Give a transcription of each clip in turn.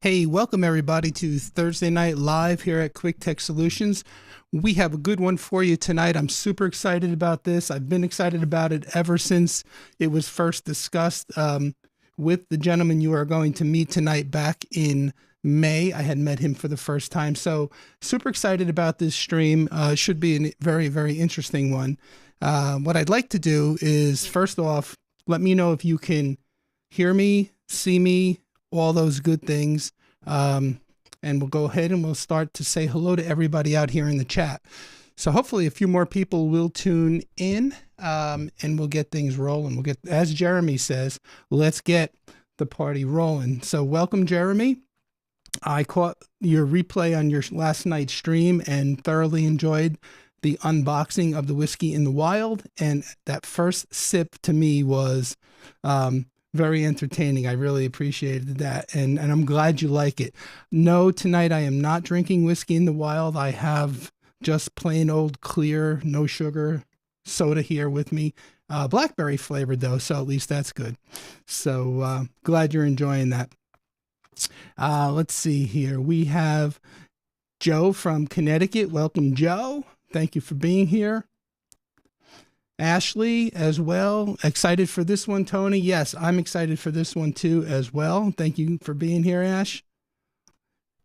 Hey, welcome everybody to Thursday Night Live here at Quik Tech Solutions. We have a good one for you tonight. I'm super excited about this. I've been excited about it ever since it was first discussed with the gentleman you are going to meet tonight back in May. I had met him for the first time. So super excited about this stream. It should be a very, very interesting one. What I'd like to do is, first off, let me know if you can hear me, see me, all those good things. And we'll go ahead and we'll start to say hello to everybody out here in the chat. So hopefully a few more people will tune in, and we'll get things rolling. We'll get, as Jeremy says, let's get the party rolling. So welcome, Jeremy. I caught your replay on your last night's stream and thoroughly enjoyed the unboxing of the whiskey in the wild. And that first sip to me was, very entertaining. I really appreciated that. And I'm glad you like it. No, tonight I am not drinking whiskey in the wild. I have just plain old clear, no sugar soda here with me. Blackberry flavored though, so at least that's good. So glad you're enjoying that. Let's see here. We have Joe from Connecticut. Welcome, Joe. Thank you for being here. Ashley as well. Excited for this one, Tony? Yes, I'm excited for this one too as well. Thank you for being here, Ash.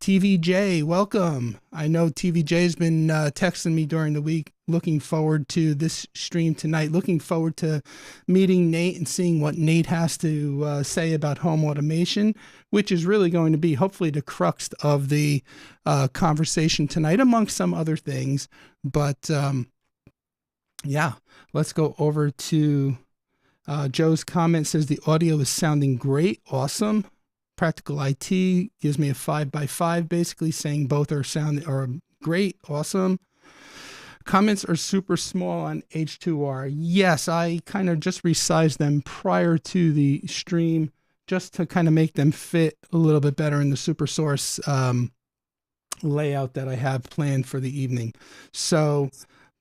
TVJ, welcome. I know TVJ's been texting me during the week, looking forward to this stream tonight, looking forward to meeting Nate and seeing what Nate has to say about home automation, which is really going to be hopefully the crux of the conversation tonight, amongst some other things. But yeah, let's go over to Joe's comment. Says the audio is sounding great. Awesome. Practical IT gives me a 5x5, basically saying both are great. Awesome. Comments are super small on H2R. Yes, I kind of just resized them prior to the stream just to kind of make them fit a little bit better in the super source layout that I have planned for the evening. So,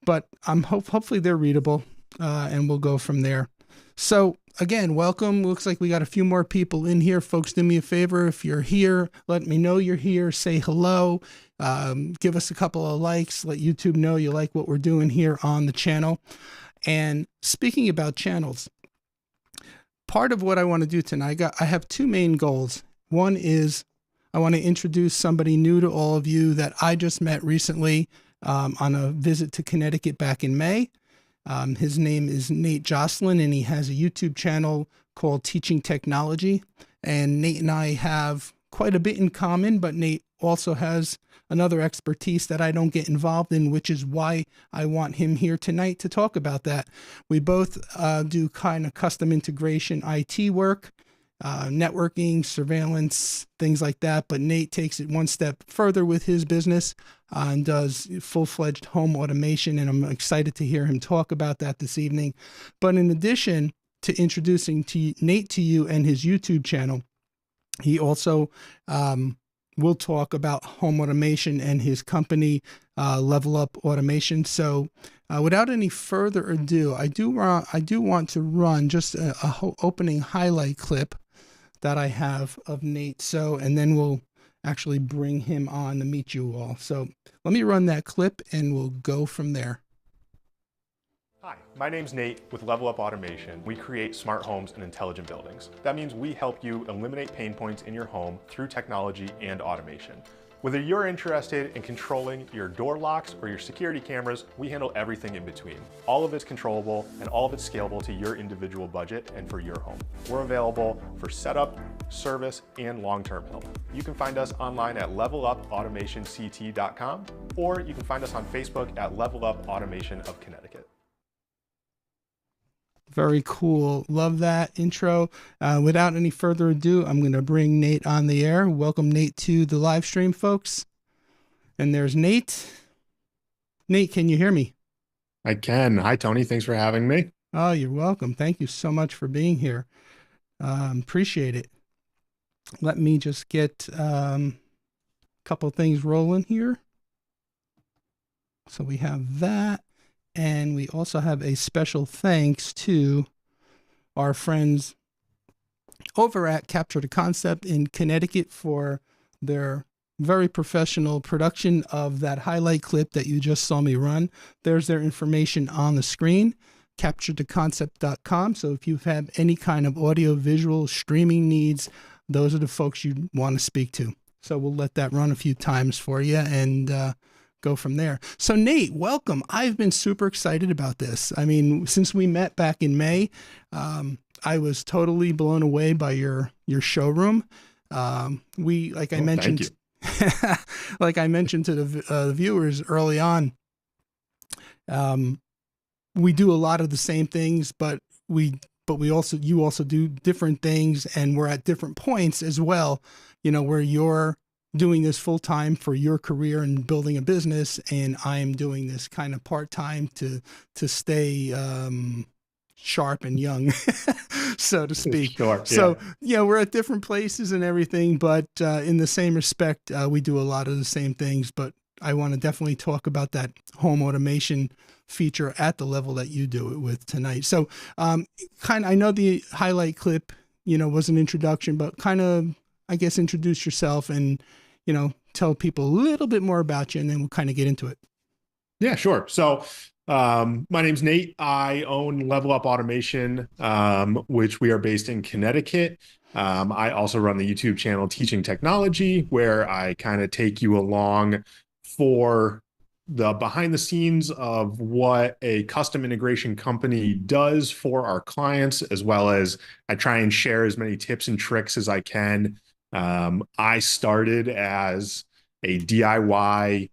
but I'm hopefully they're readable, and we'll go from there. So again, welcome. Looks like we got a few more people in here. Folks, do me a favor. If you're here, let me know you're here. Say hello. Give us a couple of likes. Let YouTube know you like what we're doing here on the channel. And speaking about channels, part of what I want to do tonight, I have two main goals. One is I want to introduce somebody new to all of you that I just met recently on a visit to Connecticut back in May. His name is Nate Joslin, and he has a YouTube channel called Teaching Technology. And Nate and I have quite a bit in common, but Nate also has another expertise that I don't get involved in, which is why I want him here tonight to talk about that. We both do kind of custom integration IT work, networking, surveillance, things like that. But Nate takes it one step further with his business and does full-fledged home automation. And I'm excited to hear him talk about that this evening. But in addition to introducing Nate to you and his YouTube channel, he also will talk about home automation and his company, Level Up Automation. So without any further ado, I do want to run just a opening highlight clip that I have of Nate. So, and then we'll actually bring him on to meet you all. So let me run that clip and we'll go from there. Hi, my name's Nate with Level Up Automation. We create smart homes and intelligent buildings. That means we help you eliminate pain points in your home through technology and automation. Whether you're interested in controlling your door locks or your security cameras, we handle everything in between. All of it's controllable and all of it's scalable to your individual budget and for your home. We're available for setup, service, and long-term help. You can find us online at levelupautomationct.com, or you can find us on Facebook at Level Up Automation of Connecticut. Very cool. Love that intro. Without any further ado, I'm going to bring Nate on the air. Welcome, Nate, to the live stream, folks. And there's Nate. Nate, can you hear me? I can. Hi, Tony. Thanks for having me. Oh, you're welcome. Thank you so much for being here. Appreciate it. Let me just get a couple things rolling here. So we have that. And we also have a special thanks to our friends over at Capture the Concept in Connecticut for their very professional production of that highlight clip that you just saw me run. There's their information on the screen, capturetoconcept.com. So if you have any kind of audio, visual, streaming needs, those are the folks you want to speak to. So we'll let that run a few times for you and go from there. So Nate, welcome. I've been super excited about this. I mean, since we met back in May, I was totally blown away by your showroom. Like I mentioned, like I mentioned to the viewers early on, we do a lot of the same things, but you also do different things, and we're at different points as well, where you're doing this full time for your career and building a business, and I am doing this kind of part time to stay sharp and young, so to speak. Sure, so we're at different places and everything, but in the same respect, we do a lot of the same things. But I want to definitely talk about that home automation feature at the level that you do it with tonight. So I know the highlight clip was an introduction, but kind of, I guess, introduce yourself and tell people a little bit more about you, and then we'll kind of get into it. Yeah, sure. So my name's Nate. I own Level Up Automation, which we are based in Connecticut. I also run the YouTube channel Teaching Technology, where I kind of take you along for the behind the scenes of what a custom integration company does for our clients, as well as I try and share as many tips and tricks as I can. I started as a DIY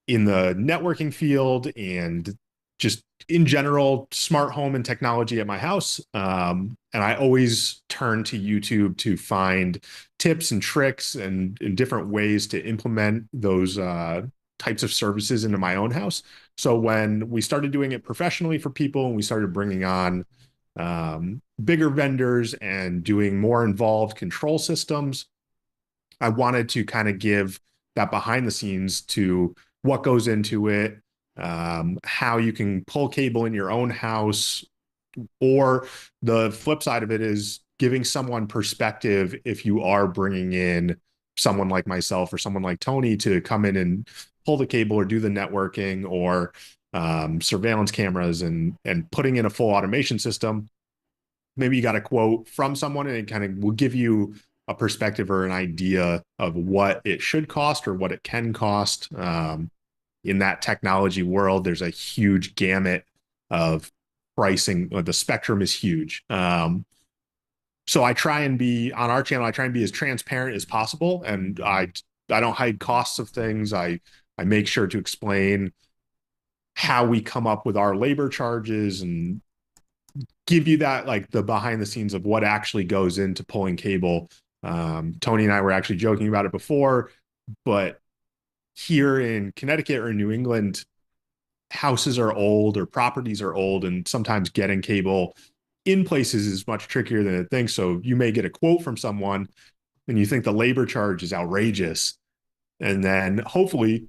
in the networking field and just in general, smart home and technology at my house. And I always turn to YouTube to find tips and tricks and different ways to implement those types of services into my own house. So when we started doing it professionally for people, and we started bringing on bigger vendors and doing more involved control systems, I wanted to kind of give that behind the scenes to what goes into it, how you can pull cable in your own house, or the flip side of it is giving someone perspective if you are bringing in someone like myself or someone like Tony to come in and pull the cable or do the networking or surveillance cameras and putting in a full automation system. Maybe you got a quote from someone and it kind of will give you a perspective or an idea of what it should cost or what it can cost. In that technology world, there's a huge gamut of pricing. The spectrum is huge. So I try and be on our channel, I try and be as transparent as possible. And I don't hide costs of things. I make sure to explain how we come up with our labor charges and give you that, like the behind the scenes of what actually goes into pulling cable. Tony and I were actually joking about it before, but here in Connecticut or in New England, houses are old or properties are old, and sometimes getting cable in places is much trickier than it thinks. So you may get a quote from someone and you think the labor charge is outrageous. And then hopefully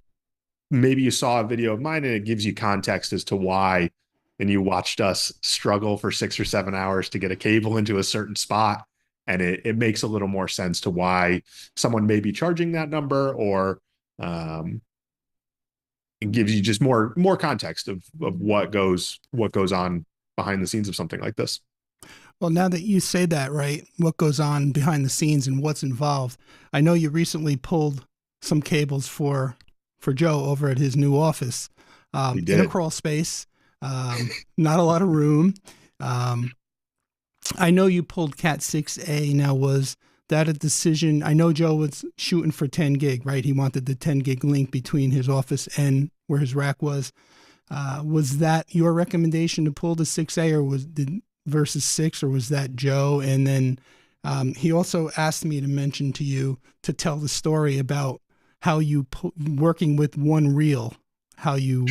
maybe you saw a video of mine and it gives you context as to why, and you watched us struggle for 6 or 7 hours to get a cable into a certain spot. And it makes a little more sense to why someone may be charging that number, or it gives you just more context of what goes on behind the scenes of something like this. Well, now that you say that, right, what goes on behind the scenes and what's involved, I know you recently pulled some cables for Joe over at his new office, in a crawl space, not a lot of room. I know you pulled Cat 6A. Now, was that a decision? I know Joe was shooting for 10 gig, right? He wanted the 10 gig link between his office and where his rack was. Was that your recommendation to pull the 6A versus 6, or was that Joe? And then he also asked me to mention to you to tell the story about how you working with one reel, how you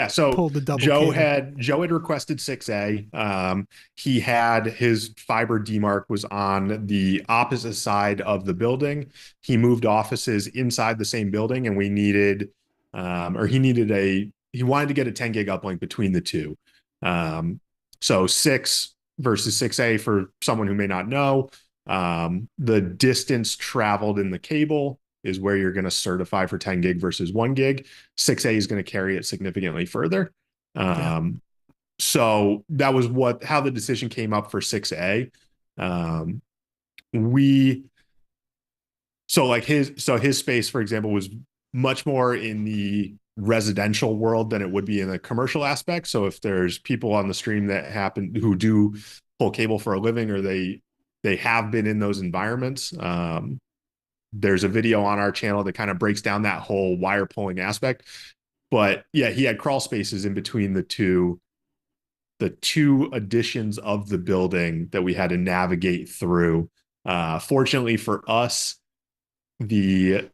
So pulled the double Joe cable. Joe had requested 6A. He had his fiber demarc was on the opposite side of the building. He moved offices inside the same building, and we needed he wanted to get a 10 gig uplink between the two. So 6 versus 6A, for someone who may not know, The distance traveled in the cable is where you're going to certify for 10 gig versus 1 gig. 6A is going to carry it significantly further. Yeah. So that was how the decision came up for 6A. Um, we his space, for example, was much more in the residential world than it would be in the commercial aspect. So if there's people on the stream that happen who do pull cable for a living, or they have been in those environments, there's a video on our channel that kind of breaks down that whole wire pulling aspect. But yeah, he had crawl spaces in between the two additions of the building that we had to navigate through. Fortunately for us, the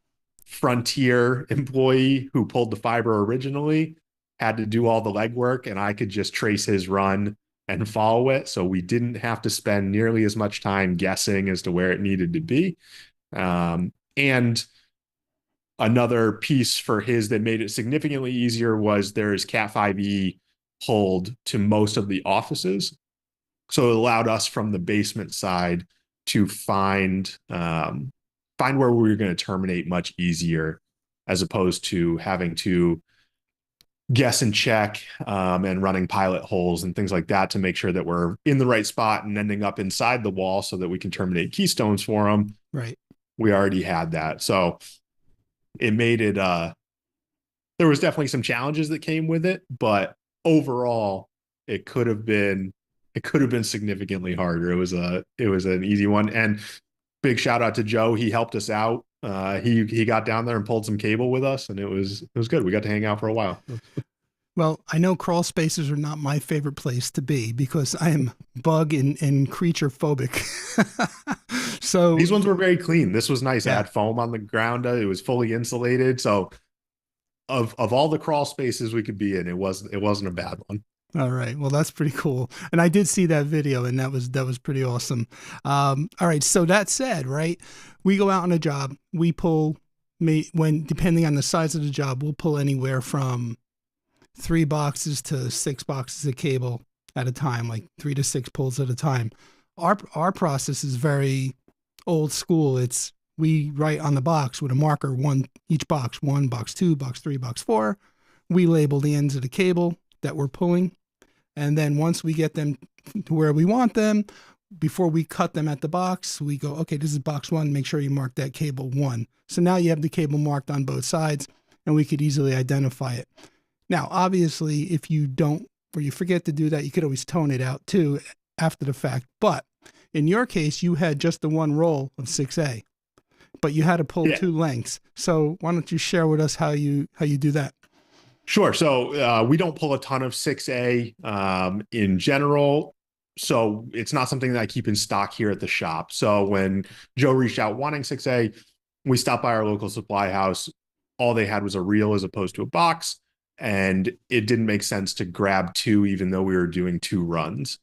Frontier employee who pulled the fiber originally had to do all the legwork, and I could just trace his run and follow it. So we didn't have to spend nearly as much time guessing as to where it needed to be. And another piece for his that made it significantly easier was there's Cat 5e pulled to most of the offices. So it allowed us from the basement side to find where we were going to terminate much easier, as opposed to having to guess and check and running pilot holes and things like that to make sure that we're in the right spot and ending up inside the wall so that we can terminate keystones for them. Right. We already had that. So it made it, there was definitely some challenges that came with it, but overall it could have been significantly harder. It was an easy one. And big shout out to Joe. He helped us out. He got down there and pulled some cable with us, and it was good. We got to hang out for a while. Well, I know crawl spaces are not my favorite place to be because I am bug and creature phobic. So these ones were very clean. This was nice. Yeah. I had foam on the ground. It was fully insulated. So of all the crawl spaces we could be in, it wasn't a bad one. All right. Well, that's pretty cool. And I did see that video, and that was pretty awesome. All right. So that said, right, we go out on a job. We pull, depending on the size of the job, we'll pull anywhere from 3 boxes to 6 boxes of cable at a time, like 3 to 6 pulls at a time. Our process is very old school. It's we write on the box with a marker, each box, 1, box 2, box 3, box 4. We label the ends of the cable that we're pulling. And then once we get them to where we want them, before we cut them at the box, we go, okay, this is box 1. Make sure you mark that cable 1. So now you have the cable marked on both sides, and we could easily identify it. Now, obviously, if you don't, or you forget to do that, you could always tone it out too after the fact. But in your case, you had just the one roll of 6A, but you had to pull 2 lengths. So why don't you share with us how you do that? Sure. So we don't pull a ton of 6A in general. So it's not something that I keep in stock here at the shop. So when Joe reached out wanting 6A, we stopped by our local supply house. All they had was a reel as opposed to a box. And it didn't make sense to grab 2, even though we were doing 2 runs.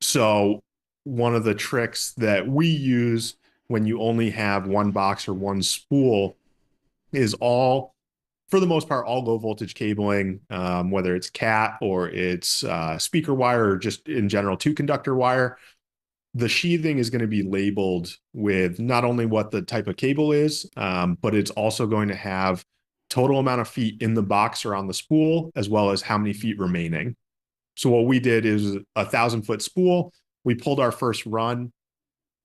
So one of the tricks that we use when you only have 1 box or 1 spool is for the most part, all low voltage cabling, whether it's CAT or it's speaker wire or just in general 2-conductor wire. The sheathing is going to be labeled with not only what the type of cable is, but it's also going to have total amount of feet in the box or on the spool, as well as how many feet remaining. So what we did is a 1,000-foot spool. We pulled our first run,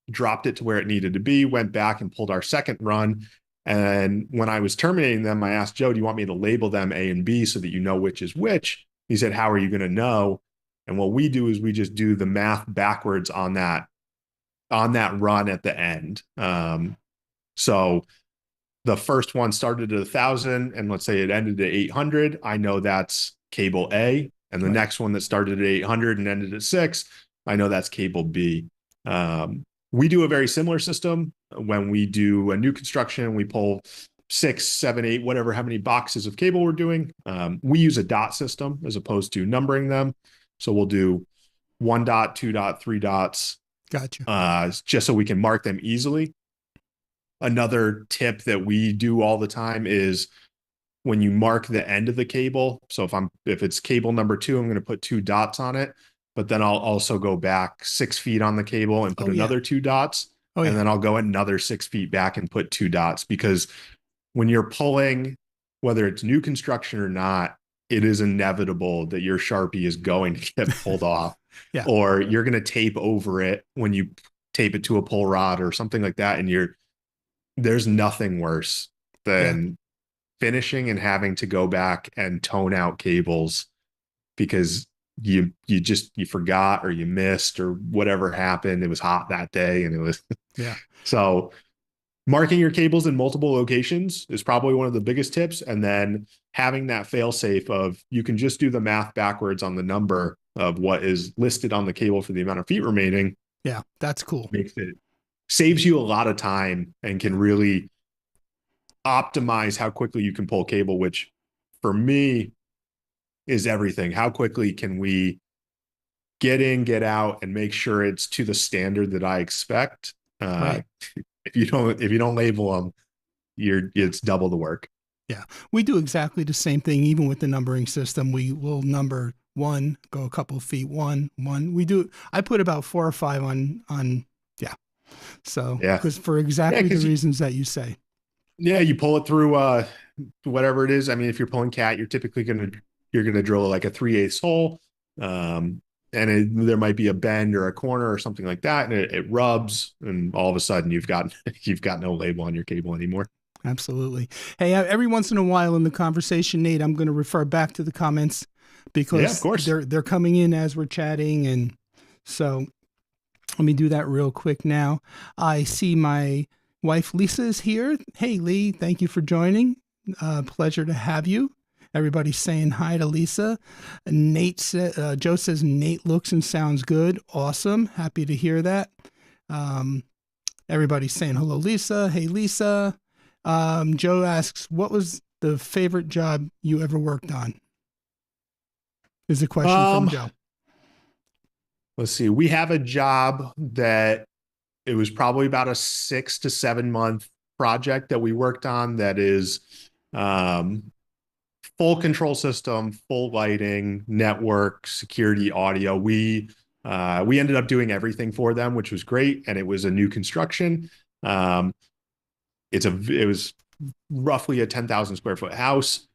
dropped it to where it needed to be, went back and pulled our second run. And when I was terminating them, I asked Joe, do you want me to label them A and B so that you know which is which? He said, how are you going to know? And what we do is we just do the math backwards on that run at the end. So the first one started at 1,000, and let's say it ended at 800. I know that's cable A. And the next one that started at 800 and ended at 6, I know that's cable B. We do a very similar system when we do a new construction. We pull 6, 7, 8, whatever, how many boxes of cable we're doing. We use a dot system as opposed to numbering them. So we'll do 1 dot, 2 dot, 3 dots. Gotcha. Just so we can mark them easily. Another tip that we do all the time is when you mark the end of the cable. So if it's cable number 2, I'm going to put 2 dots on it. but then I'll also go back 6 feet on the cable and put Oh yeah. another 2 dots. Oh And yeah. then I'll go another 6 feet back and put 2 dots, because when you're pulling, whether it's new construction or not, it is inevitable that your Sharpie is going to get pulled off, Yeah. or you're going to tape over it when you tape it to a pull rod or something like that. And there's nothing worse Yeah. than finishing and having to go back and tone out cables because you forgot or you missed or whatever happened. It was hot that day and it was Yeah. so marking your cables in multiple locations is probably one of the biggest tips. And then having that fail safe of you can just do the math backwards on the number of what is listed on the cable for the amount of feet remaining. Yeah. That's cool. Makes it saves you a lot of time and can really optimize how quickly you can pull cable, which for me is everything. How quickly can we get in, get out, and make sure it's to the standard that I expect? Right. If you don't label them, Yeah. it's double the work. Yeah. We do exactly the same thing, even with the numbering system. We will number one, go a couple of feet, one, one. We do, I put about 4 or 5 on, yeah. So, Yeah, because for yeah, exactly the because reasons that you say. you pull it through whatever it is. I mean, if you're pulling cat, you're gonna drill like a 3/8 hole, um, and there might be a bend or a corner or something like that, and it rubs, and all of a sudden you've got you've got no label on your cable anymore. Absolutely. Hey, every once in a while in the conversation, Nate, I'm going to refer back to the comments Yeah, of because course. they're coming in as we're chatting, and so let me do that real quick now. I see my wife Lisa is here. Hey, Lee, thank you for joining. Pleasure to have you. Everybody's saying hi to Lisa. Joe says Nate looks and sounds good. Awesome. Happy to hear that. Um, Everybody's saying hello, Lisa. Hey, Lisa. Joe asks, what was the favorite job you ever worked on? Is a question from Um, Joe. let's see. We have a job that it was probably about a 6 to 7 month project that we worked on that is um, full control system, full lighting, network, security, audio. We ended up doing everything for them, which was great, and it was a new construction. Um, it was roughly a 10,000 square foot house,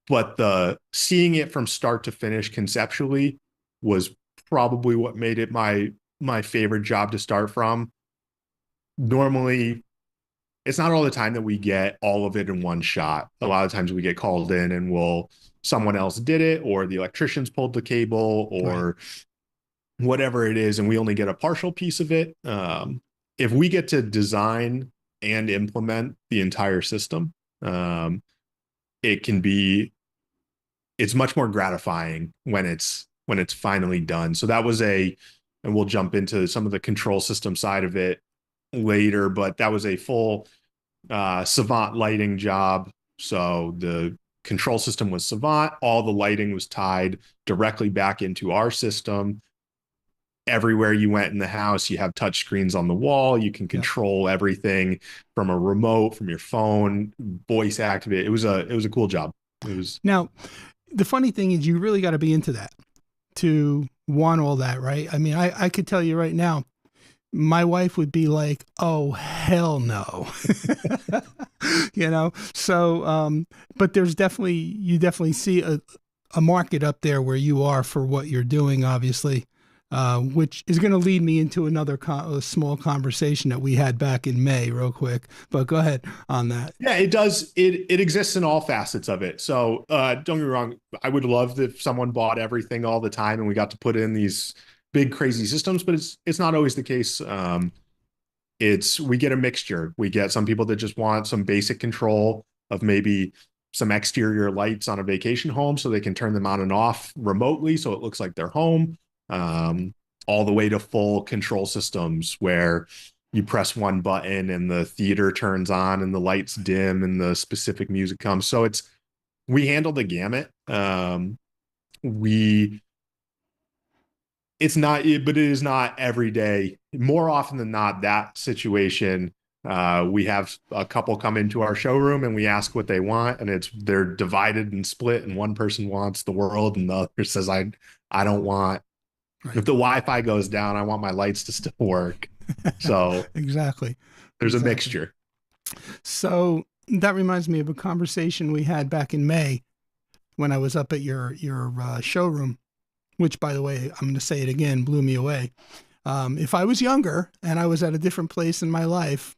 but the seeing it from start to finish conceptually was probably what made it my favorite job to start from. Normally, it's not all the time that we get all of it in one shot. A lot of times we get called in and someone else did it, or the electricians pulled the cable, Right. or whatever it is, and we only get a partial piece of it. If we get to design and implement the entire system, um, it can be it's much more gratifying when it's finally done. So that was and we'll jump into some of the control system side of it later, but that was a full Savant lighting job. So the control system was Savant. All the lighting was tied directly back into our system. Everywhere you went in the house, you have touch screens on the wall. You can Yeah. control everything from a remote, from your phone, voice activate. It was a cool job. It was Now, the funny thing is, you really got to be into that to want all that, right? I mean, I could tell you right now, my wife would be like, "Oh hell no," you know. So, but you definitely see a market up there where you are for what you're doing, obviously, which is going to lead me into another a small conversation that we had back in May, real quick. But go ahead on that. Yeah, it does. It exists in all facets of it. So don't get me wrong. I would love if someone bought everything all the time and we got to put in these big crazy systems, but it's not always the case. We get a mixture. We get some people that just want some basic control of maybe some exterior lights on a vacation home so they can turn them on and off remotely so it looks like they're home. Um, all the way to full control systems where you press one button and the theater turns on and the lights dim and the specific music comes. So we handle the gamut. We it's not but it is not every day. More often than not, that situation, we have a couple come into our showroom and we ask what they want, and they're divided and split, and one person wants the world and the other says I don't want Right. If the Wi-Fi goes down, I want my lights to still work. So Exactly. there's a Exactly. mixture. So that reminds me of a conversation we had back in May when I was up at your showroom, which, by the way, I'm going to say it again, blew me away. If I was younger and I was at a different place in my life,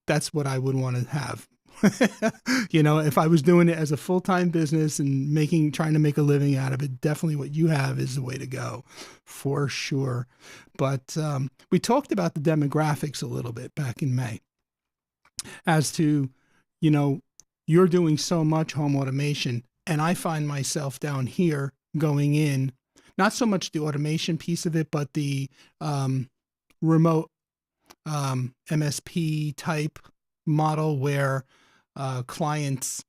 that's what I would want to have. If I was doing it as a full-time business and trying to make a living out of it, definitely what you have is the way to go, for sure. But we talked about the demographics a little bit back in May as to, you know, you're doing so much home automation, and I find myself down here going in, not so much the automation piece of it, but the remote MSP type model where clients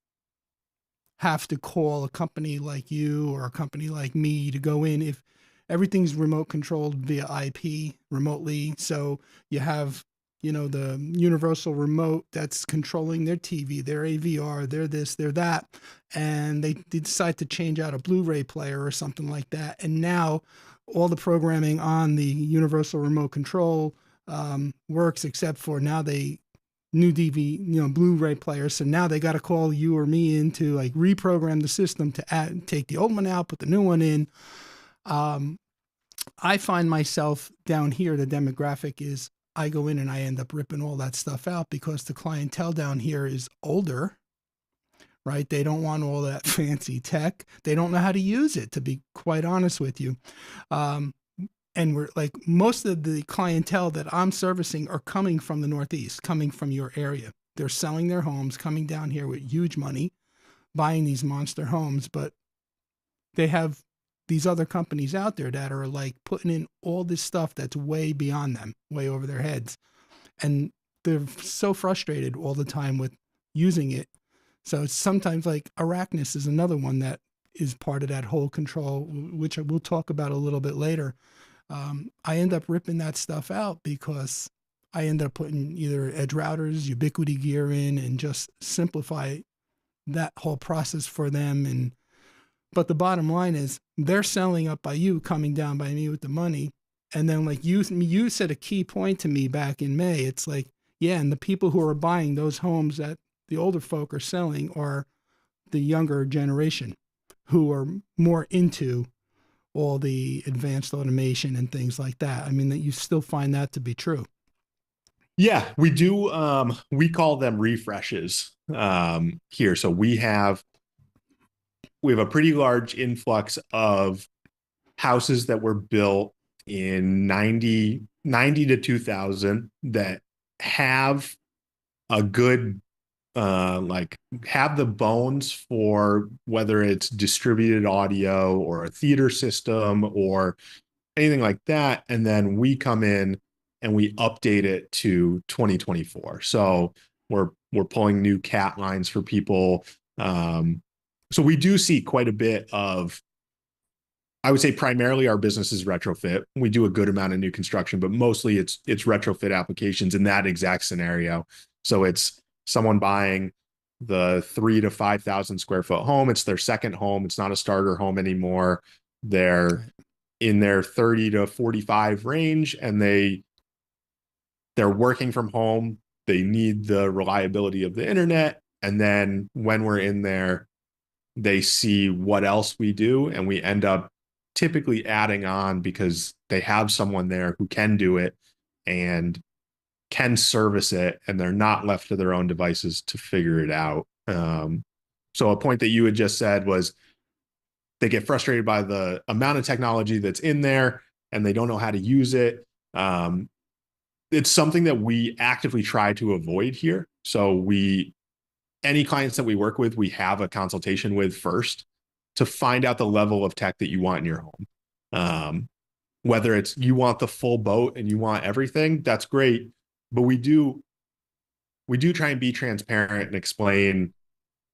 have to call a company like you or a company like me to go in. If everything's remote controlled via IP remotely, so you have the universal remote that's controlling their TV, their AVR, their this, their that, and they decide to change out a Blu-ray player or something like that, and now all the programming on the universal remote control works, except for now they new Blu-ray players. So now they got to call you or me in to like reprogram the system to take the old one out, put the new one in. I find myself down here, the demographic is I go in and I end up ripping all that stuff out because the clientele down here is older, right? They don't want all that fancy tech. They don't know how to use it, to be quite honest with you. And we're like, most of the clientele that I'm servicing are coming from the Northeast, coming from your area. They're selling their homes, coming down here with huge money, buying these monster homes, but they have these other companies out there that are like putting in all this stuff that's way beyond them, way over their heads. And they're so frustrated all the time with using it. So it's sometimes like Arachnus is another one that is part of that whole control, which we'll talk about a little bit later. I end up ripping that stuff out because I end up putting either edge routers, Ubiquity gear in, and just simplify that whole process for them. But the bottom line is they're selling up by you, coming down by me with the money. And then like you said a key point to me back in May. It's like, yeah, and the people who are buying those homes that the older folk are selling are the younger generation who are more into all the advanced automation and things like that. I mean, that you still find that to be true. Yeah, we do. We call them refreshes here. So we have a pretty large influx of houses that were built in 90 to 2000 that have a good have the bones for whether it's distributed audio or a theater system or anything like that. And then we come in and we update it to 2024. So we're pulling new cat lines for people. So we do see quite a bit of, I would say primarily our business is retrofit. We do a good amount of new construction, but mostly it's retrofit applications in that exact scenario. So it's someone buying the 3,000 to 5,000 square foot home. It's their second home. It's not a starter home anymore. They're in their 30 to 45 range and they're working from home. They need the reliability of the internet. And then when we're in there, they see what else we do, and we end up typically adding on because they have someone there who can do it and can service it, and they're not left to their own devices to figure it out. So a point that you had just said was they get frustrated by the amount of technology that's in there and they don't know how to use it. It's something that we actively try to avoid here. So any clients that we work with, we have a consultation with first to find out the level of tech that you want in your home. Whether it's you want the full boat and you want everything, that's great. But we do try and be transparent and explain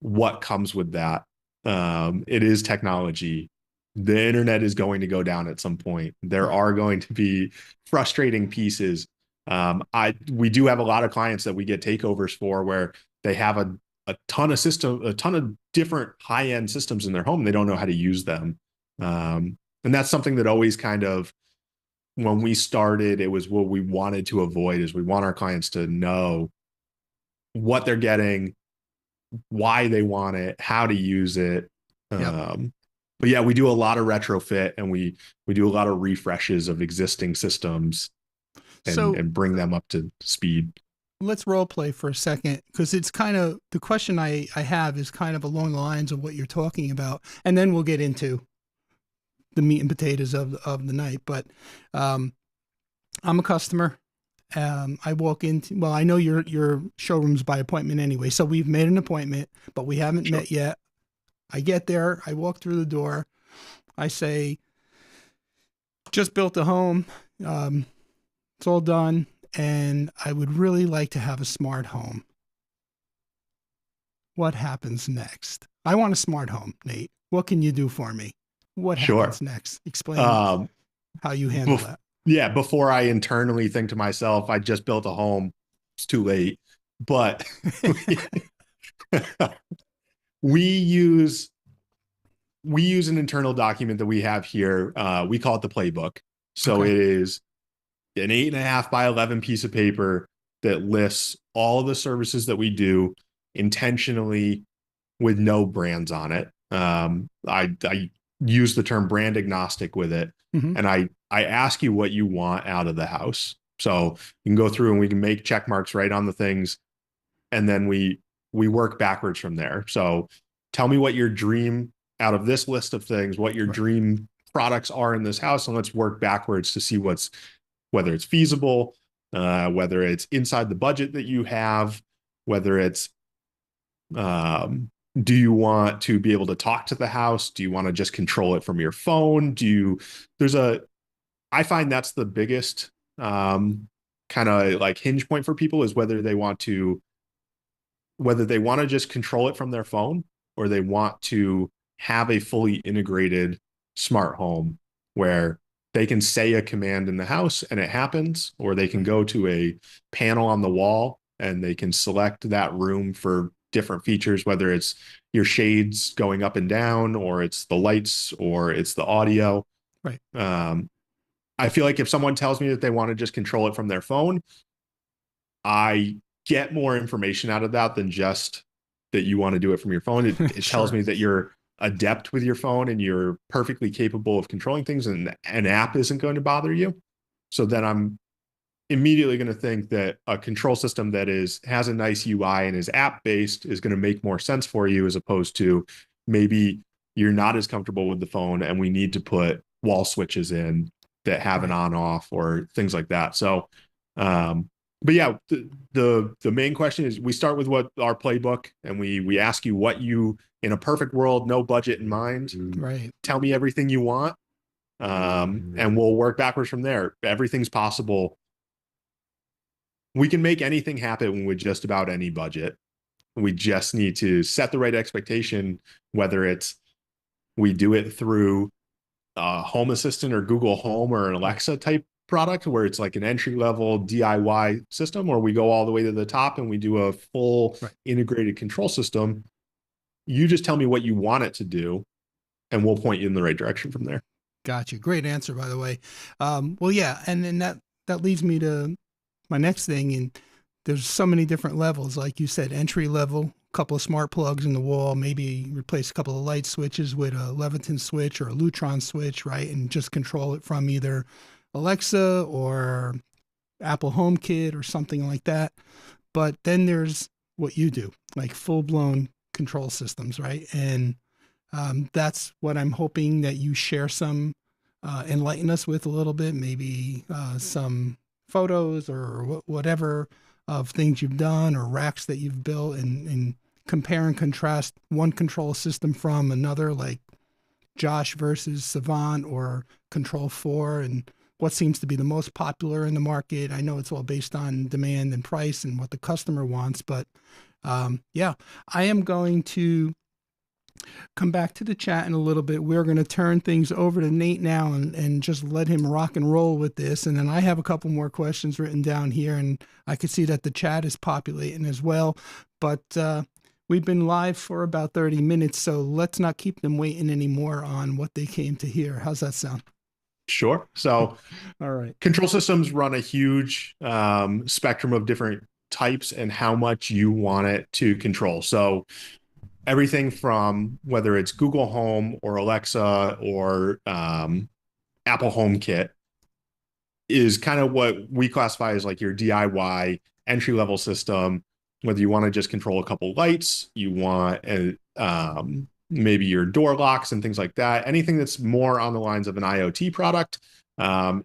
what comes with that. It is technology. The internet is going to go down at some point. There are going to be frustrating pieces. We do have a lot of clients that we get takeovers for where they have a ton of different high-end systems in their home. They don't know how to use them. And that's something that always kind of when we started, it was what we wanted to avoid is we want our clients to know what they're getting, why they want it, how to use it. Yep. But yeah, we do a lot of retrofit, and we do a lot of refreshes of existing systems So and bring them up to speed. let's role play for a second, because it's kind of the question I have is kind of along the lines of what you're talking about. And then we'll get into the meat and potatoes of the night. But I'm a customer. I walk into, well, I know your showroom's by appointment anyway. So we've made an appointment, but we haven't Sure. met yet. I get there, I walk through the door. I say, just built a home. It's all done. And I would really like to have a smart home. What happens next? I want a smart home, Nate. What can you do for me? What Sure. happens next? Explain Um, how you handle that. yeah, before I internally think to myself, I just built a home. It's too late. But we use we use an internal document that we have here. We call it the playbook. So Okay. it is an 8.5 by 11 piece of paper that lists all of the services that we do intentionally with no brands on it. I use the term brand agnostic with it, Mm-hmm. and I ask you what you want out of the house. So you can go through and we can make check marks right on the things, and then we work backwards from there. So tell me what your dream out of this list of things, what your Right. dream products are in this house, and let's work backwards to see whether it's feasible, whether it's inside the budget that you have, whether it's do you want to be able to talk to the house? Do you want to just control it from your phone? I find that's the biggest kind of like hinge point for people is whether they want to just control it from their phone or they want to have a fully integrated smart home where they can say a command in the house and it happens, or they can Right. go to a panel on the wall and they can select that room for different features, whether it's your shades going up and down, or it's the lights, or it's the audio. Right. I feel like if someone tells me that they want to just control it from their phone, I get more information out of that than just that you want to do it from your phone. It tells Sure. me that you're adept with your phone and you're perfectly capable of controlling things, and an app isn't going to bother you. So then I'm immediately going to think that a control system that has a nice UI and is app based is going to make more sense for you, as opposed to maybe you're not as comfortable with the phone and we need to put wall switches in that have an Right. on off or things like that. So but yeah, the main question is we start with what our playbook, and we ask you what you, in a perfect world, no budget in mind, Right. tell me everything you want, and we'll work backwards from there. Everything's possible. We can make anything happen with just about any budget. We just need to set the right expectation, whether it's we do it through Home Assistant or Google Home or an Right. Alexa type product where it's like an entry level DIY system, or we go all the way to the top and we do a full Right. integrated control system. You just tell me what you want it to do, and we'll point you in the right direction from there. Gotcha. Great answer, by the way. Well, yeah, and then that leads me to my next thing. And there's so many different levels, like you said, entry level, a couple of smart plugs in the wall, maybe replace a couple of light switches with a Leviton switch or a Lutron switch, right, and just control it from either Alexa or Apple HomeKit or something like that. But then there's what you do, like full blown control systems, right? And that's what I'm hoping that you share some, enlighten us with a little bit, maybe some photos or whatever of things you've done or racks that you've built, and compare and contrast one control system from another, like Josh versus Savant or Control 4, and what seems to be the most popular in the market. I know it's all based on demand and price and what the customer wants, but yeah, I am going to come back to the chat in a little bit. We're going to turn things over to Nate now and just let him rock and roll with this. And then I have a couple more questions written down here, and I could see that the chat is populating as well. But we've been live for about 30 minutes, so let's not keep them waiting anymore on what they came to hear. How's that sound? Sure. So All right. control systems run a huge spectrum of different types and how much you want it to control. So everything from whether it's Google Home or Alexa or Apple HomeKit is kind of what we classify as like your DIY entry level system. Whether you want to just control a couple lights, you want maybe your door locks and things like that. Anything that's more on the lines of an IoT product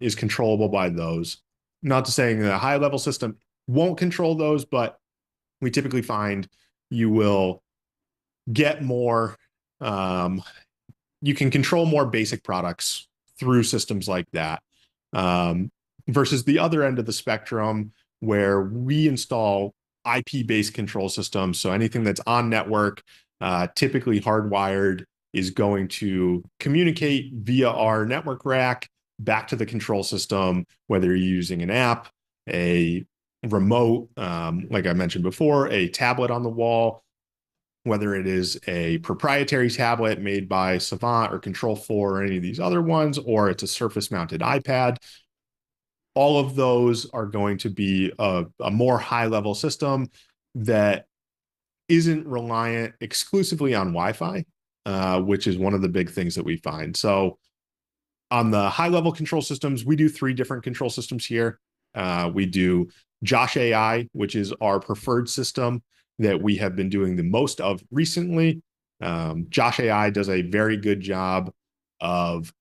is controllable by those. Not to saying the high level system won't control those, but we typically find you will get more. Um, you can control more basic products through systems like that. Um, Versus the other end of the spectrum where we install IP-based control systems. So anything that's on network, typically hardwired, is going to communicate via our network rack back to the control system, whether you're using an app, a remote, like I mentioned before, a tablet on the wall, whether it is a proprietary tablet made by Savant or Control 4 or any of these other ones, or it's a surface mounted iPad. All of those are going to be a more high level system that isn't reliant exclusively on Wi-Fi, which is one of the big things that we find. So on the high level control systems, we do 3 different control systems here. We do Josh AI, which is our preferred system that we have been doing the most of recently. Josh AI does a very good job of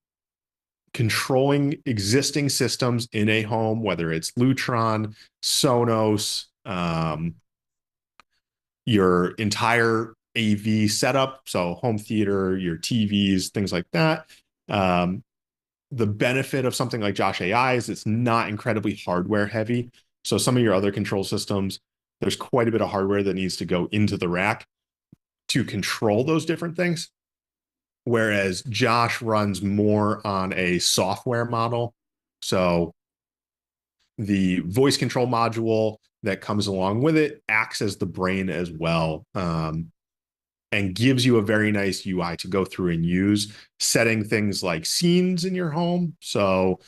controlling existing systems in a home, whether it's Lutron, Sonos, your entire AV setup, so home theater, your TVs, things like that. The benefit of something like Josh AI is it's not incredibly hardware heavy. So some of your other control systems, there's quite a bit of hardware that needs to go into the rack to control those different things. Whereas Josh runs more on a software model. So the voice control module that comes along with it acts as the brain as well, and gives you a very nice UI to go through and use, setting things like scenes in your home. So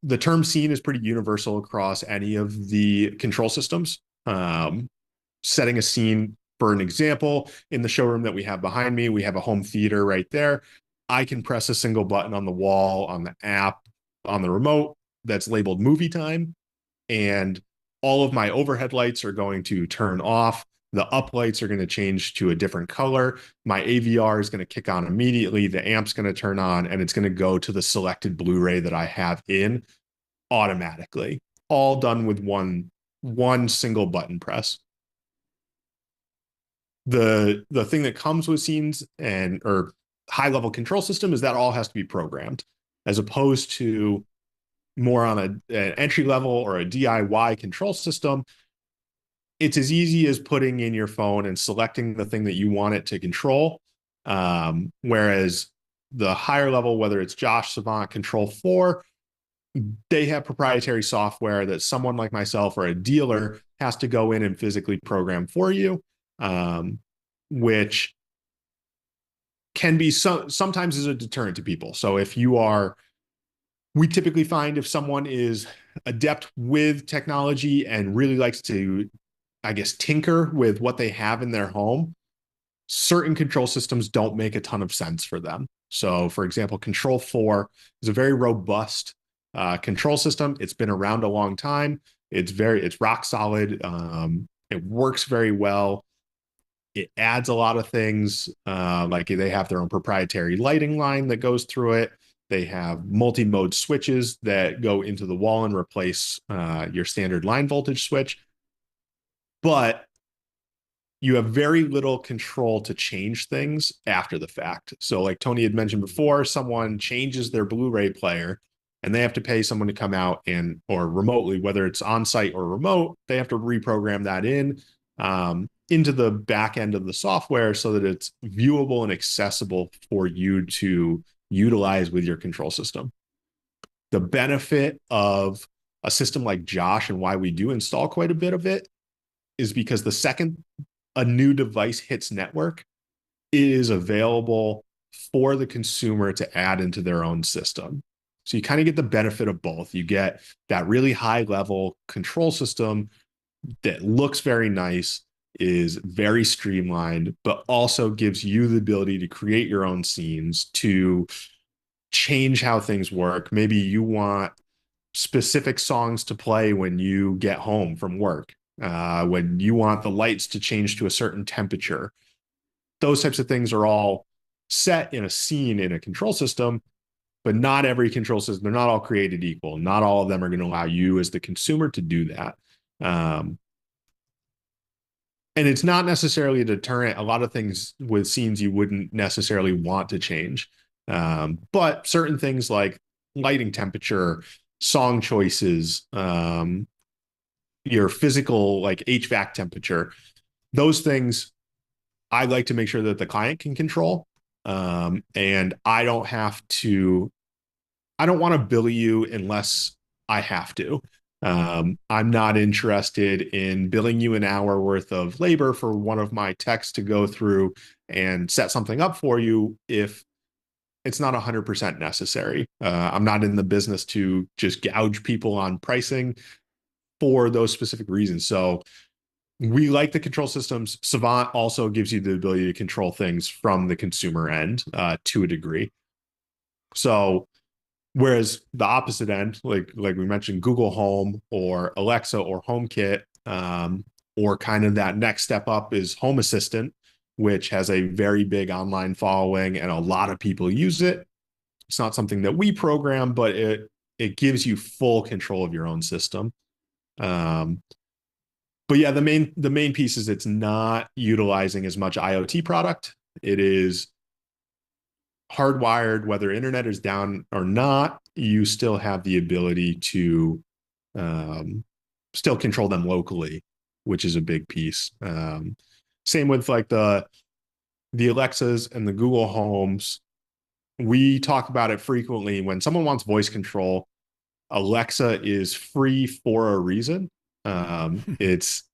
the term scene is pretty universal across any of the control systems. Setting a scene, for an example, in the showroom that we have behind me, we have a home theater right there. I can press a single button on the wall, on the app, on the remote that's labeled movie time, and all of my overhead lights are going to turn off. The up lights are going to change to a different color. My AVR is going to kick on immediately. The amp's going to turn on, and it's going to go to the selected Blu-ray that I have in automatically, all done with one single button press. The thing that comes with scenes and or high level control system is that all has to be programmed, as opposed to more on an entry level or a DIY control system. It's as easy as putting in your phone and selecting the thing that you want it to control. Whereas the higher level, whether it's Josh, Savant, Control 4, they have proprietary software that someone like myself or a dealer has to go in and physically program for you, which can be sometimes is a deterrent to people. So if you are, we typically find if someone is adept with technology and really likes to, I guess, tinker with what they have in their home, certain control systems don't make a ton of sense for them. So for example, Control 4 is a very robust control system. It's been around a long time. It's rock solid. It works very well. It adds a lot of things. Like they have their own proprietary lighting line that goes through it. They have multi-mode switches that go into the wall and replace your standard line voltage switch. But you have very little control to change things after the fact. So like Tony had mentioned before, someone changes their Blu-ray player and they have to pay someone to come out and, or remotely, whether it's on site or remote, they have to reprogram that into the back end of the software so that it's viewable and accessible for you to utilize with your control system. The benefit of a system like Josh and why we do install quite a bit of it is because the second a new device hits network, it is available for the consumer to add into their own system. So you kind of get the benefit of both. You get that really high level control system that looks very nice, is very streamlined, but also gives you the ability to create your own scenes, to change how things work. Maybe you want specific songs to play when you get home from work, when you want the lights to change to a certain temperature. Those types of things are all set in a scene in a control system, but not every control system, they're not all created equal. Not all of them are going to allow you as the consumer to do that. And it's not necessarily a deterrent. A lot of things with scenes you wouldn't necessarily want to change. But certain things like lighting temperature, song choices, your physical like HVAC temperature, those things I like to make sure that the client can control. And I don't want to bill you unless I have to. I'm not interested in billing you an hour worth of labor for one of my techs to go through and set something up for you if it's not 100% necessary. I'm not in the business to just gouge people on pricing for those specific reasons. So we like the control systems. Savant also gives you the ability to control things from the consumer end to a degree. So whereas the opposite end, like we mentioned, Google Home or Alexa or HomeKit, or kind of that next step up is Home Assistant, which has a very big online following and a lot of people use it. It's not something that we program, but it gives you full control of your own system. But yeah, the main piece is it's not utilizing as much IoT product. It is hardwired, whether internet is down or not, you still have the ability to still control them locally, which is a big piece. Same with like the Alexas and the Google Homes. We talk about it frequently. When someone wants voice control, Alexa is free for a reason. It's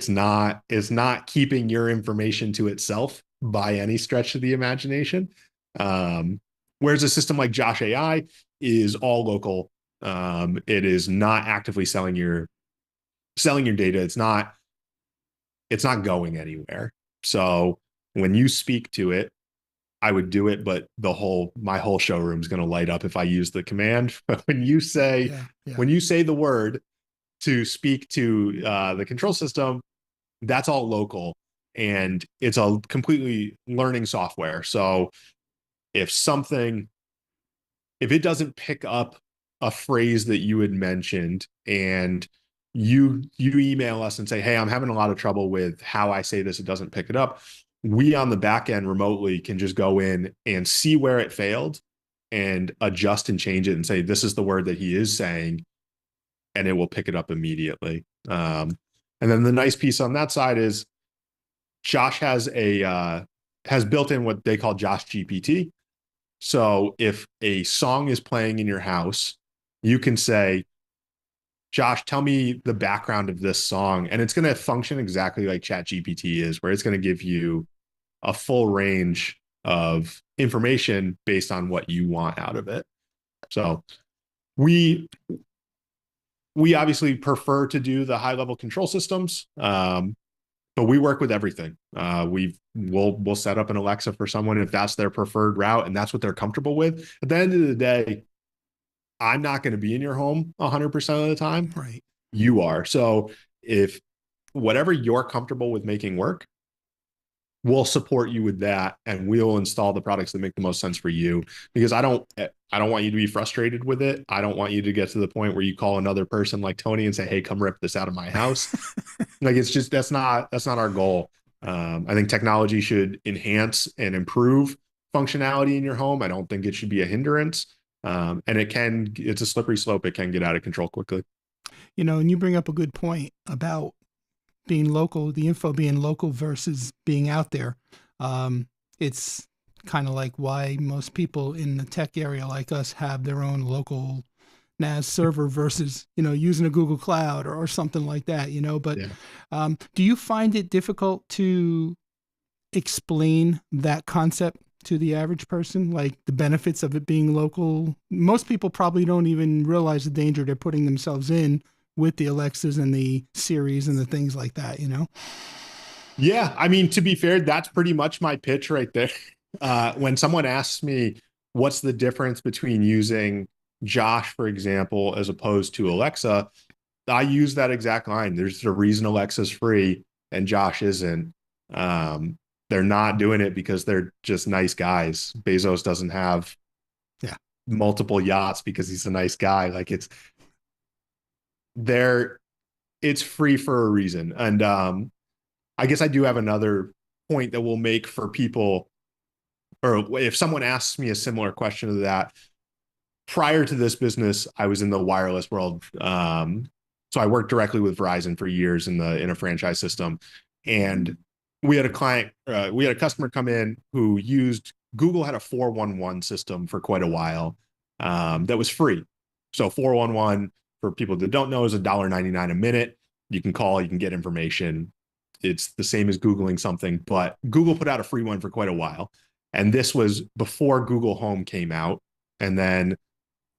not keeping your information to itself by any stretch of the imagination. Whereas a system like Josh AI is all local. It is not actively selling your data. It's not going anywhere. So when you speak to it, I would do it, but my whole showroom is going to light up if I use the command. When you say the word to speak to the control system, that's all local, and it's a completely learning software. So if it doesn't pick up a phrase that you had mentioned and you email us and say, hey, I'm having a lot of trouble with how I say this, it doesn't pick it up, we on the back end remotely can just go in and see where it failed and adjust and change it and say, this is the word that he is saying, and it will pick it up immediately. And then the nice piece on that side is Josh has built in what they call Josh GPT. So if a song is playing in your house, you can say, Josh, tell me the background of this song. And it's going to function exactly like ChatGPT is, where it's going to give you a full range of information based on what you want out of it. So we obviously prefer to do the high level control systems, but we work with everything. We'll set up an Alexa for someone if that's their preferred route and that's what they're comfortable with. At the end of the day, I'm not going to be in your home 100% of the time. Right. You are. So if whatever you're comfortable with making work, we'll support you with that, and we'll install the products that make the most sense for you, because I don't want you to be frustrated with it. I don't want you to get to the point where you call another person like Tony and say, hey, come rip this out of my house. Like, it's just, that's not our goal. I think technology should enhance and improve functionality in your home. I don't think it should be a hindrance. And it's a slippery slope. It can get out of control quickly. And you bring up a good point about being local, the info being local versus being out there. It's kind of like why most people in the tech area like us have their own local NAS server versus, using a Google Cloud or something like that, but do you find it difficult to explain that concept to the average person, like the benefits of it being local? Most people probably don't even realize the danger they're putting themselves in with the Alexas and the Siris and the things like that, you know? Yeah, I mean, to be fair, that's pretty much my pitch right there. When someone asks me what's the difference between using Josh, for example, as opposed to Alexa, I use that exact line. There's a reason Alexa's free and Josh isn't. Um, they're not doing it because they're just nice guys. Bezos doesn't have Yeah. multiple yachts because he's a nice guy. Like there, it's free for a reason. And I guess I do have another point that we'll make for people, or if someone asks me a similar question to that. Prior to this business, I was in the wireless world. So I worked directly with Verizon for years in a franchise system, and we had a customer come in who used Google had a 411 system for quite a while, that was free. So 411, for people that don't know, is $1.99 a minute. You can call, you can get information. It's the same as Googling something, but Google put out a free one for quite a while. And this was before Google Home came out. And then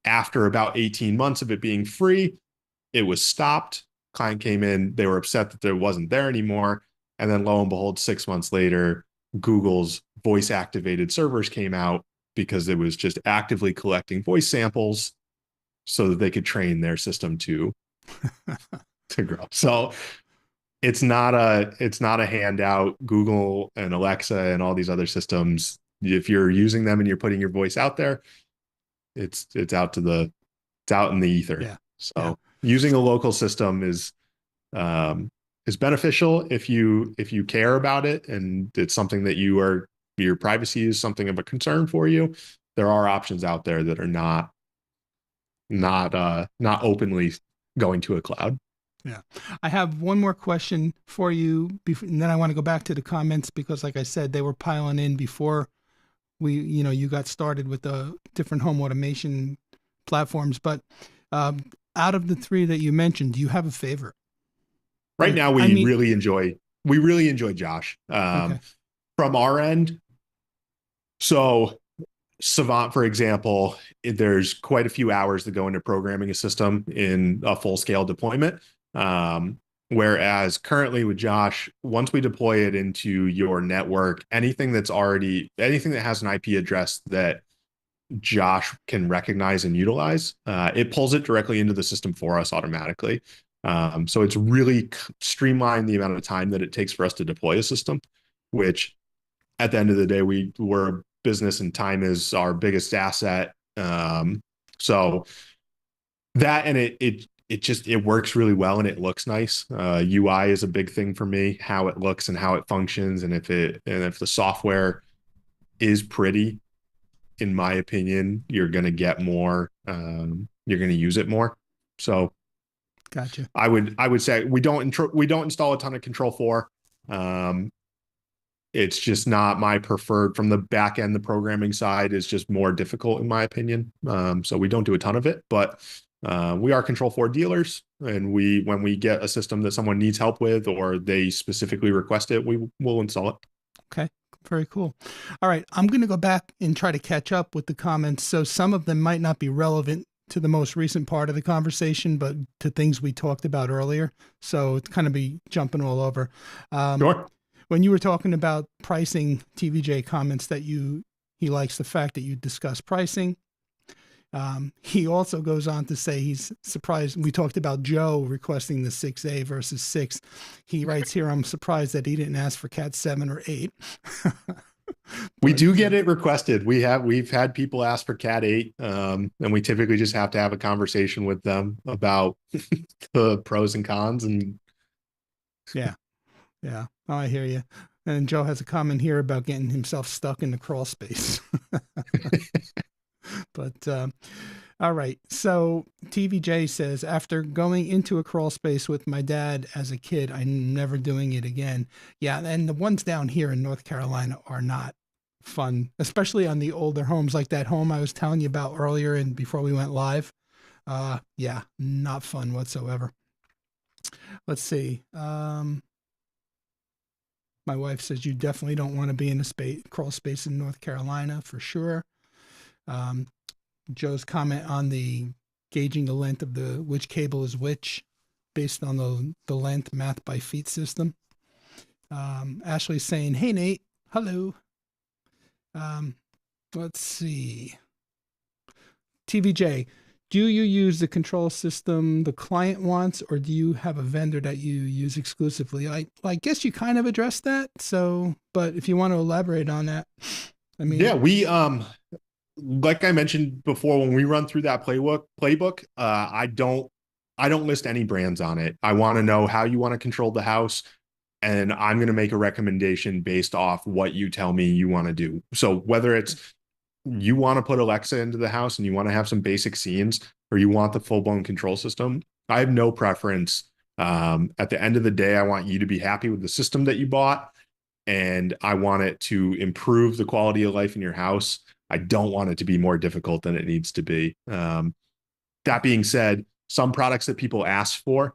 after about 18 months of it being free, it was stopped. Client came in, they were upset that there wasn't there anymore. And then lo and behold, 6 months later, Google's voice activated servers came out because it was just actively collecting voice samples so that they could train their system to grow. So it's not a handout. Google and Alexa and all these other systems, if you're using them and you're putting your voice out there, it's out in the ether. Yeah. So Yeah. using a local system is beneficial if you care about it and it's something that your privacy is something of a concern for you. There are options out there that are not openly going to a cloud. Yeah. I have one more question for you, and then I want to go back to the comments because, like I said, they were piling in before you got started with the different home automation platforms. But out of the three that you mentioned, do you have a favorite? Right Like, now, I mean, we really enjoy Josh, okay. from our end. So Savant, for example, there's quite a few hours that go into programming a system in a full scale deployment. Whereas currently with Josh, once we deploy it into your network, anything that has an IP address that Josh can recognize and utilize, it pulls it directly into the system for us automatically. So it's really streamlined the amount of time that it takes for us to deploy a system, which at the end of the day, we're a business and time is our biggest asset. So that, and it works really well and it looks nice. UI is a big thing for me, how it looks and how it functions. And if the software is pretty, in my opinion, you're going to get more, you're going to use it more. So Gotcha. I would say we don't install a ton of Control 4. It's just not my preferred. From the back end, the programming side is just more difficult in my opinion. So we don't do a ton of it, but we are Control 4 dealers, and when we get a system that someone needs help with or they specifically request it, we will install it. Okay. Very cool. All right. I'm going to go back and try to catch up with the comments. So some of them might not be relevant to the most recent part of the conversation, but to things we talked about earlier. So it's kind of be jumping all over. Sure. When you were talking about pricing, TVJ comments that he likes the fact that you discuss pricing. He also goes on to say he's surprised. We talked about Joe requesting the 6A versus 6. He writes here, I'm surprised that he didn't ask for Cat 7 or 8. We do get it requested. We've had people ask for Cat 8, and we typically just have to have a conversation with them about the pros and cons. And yeah. Oh, I hear you. And Joe has a comment here about getting himself stuck in the crawl space. But all right. So TVJ says, after going into a crawl space with my dad as a kid, I'm never doing it again. Yeah. And the ones down here in North Carolina are not fun, especially on the older homes, like that home I was telling you about earlier and before we went live. Yeah, not fun whatsoever. Let's see. My My wife says you definitely don't want to be in a crawl space in North Carolina for sure. Joe's comment on the gauging the length of which cable is which based on the length math by feet system. Ashley's saying, hey, Nate, hello. Let's see. TVJ, do you use the control system the client wants, or do you have a vendor that you use exclusively? I guess you kind of addressed that. So, but if you want to elaborate on that, I mean, yeah, we like I mentioned before, when we run through that playbook, I don't list any brands on it. I want to know how you want to control the house, and I'm going to make a recommendation based off what you tell me you want to do. So whether it's you want to put Alexa into the house and you want to have some basic scenes, or you want the full-blown control system, I have no preference. At the end of the day, I want you to be happy with the system that you bought, and I want it to improve the quality of life in your house. I don't want it to be more difficult than it needs to be. That being said, some products that people ask for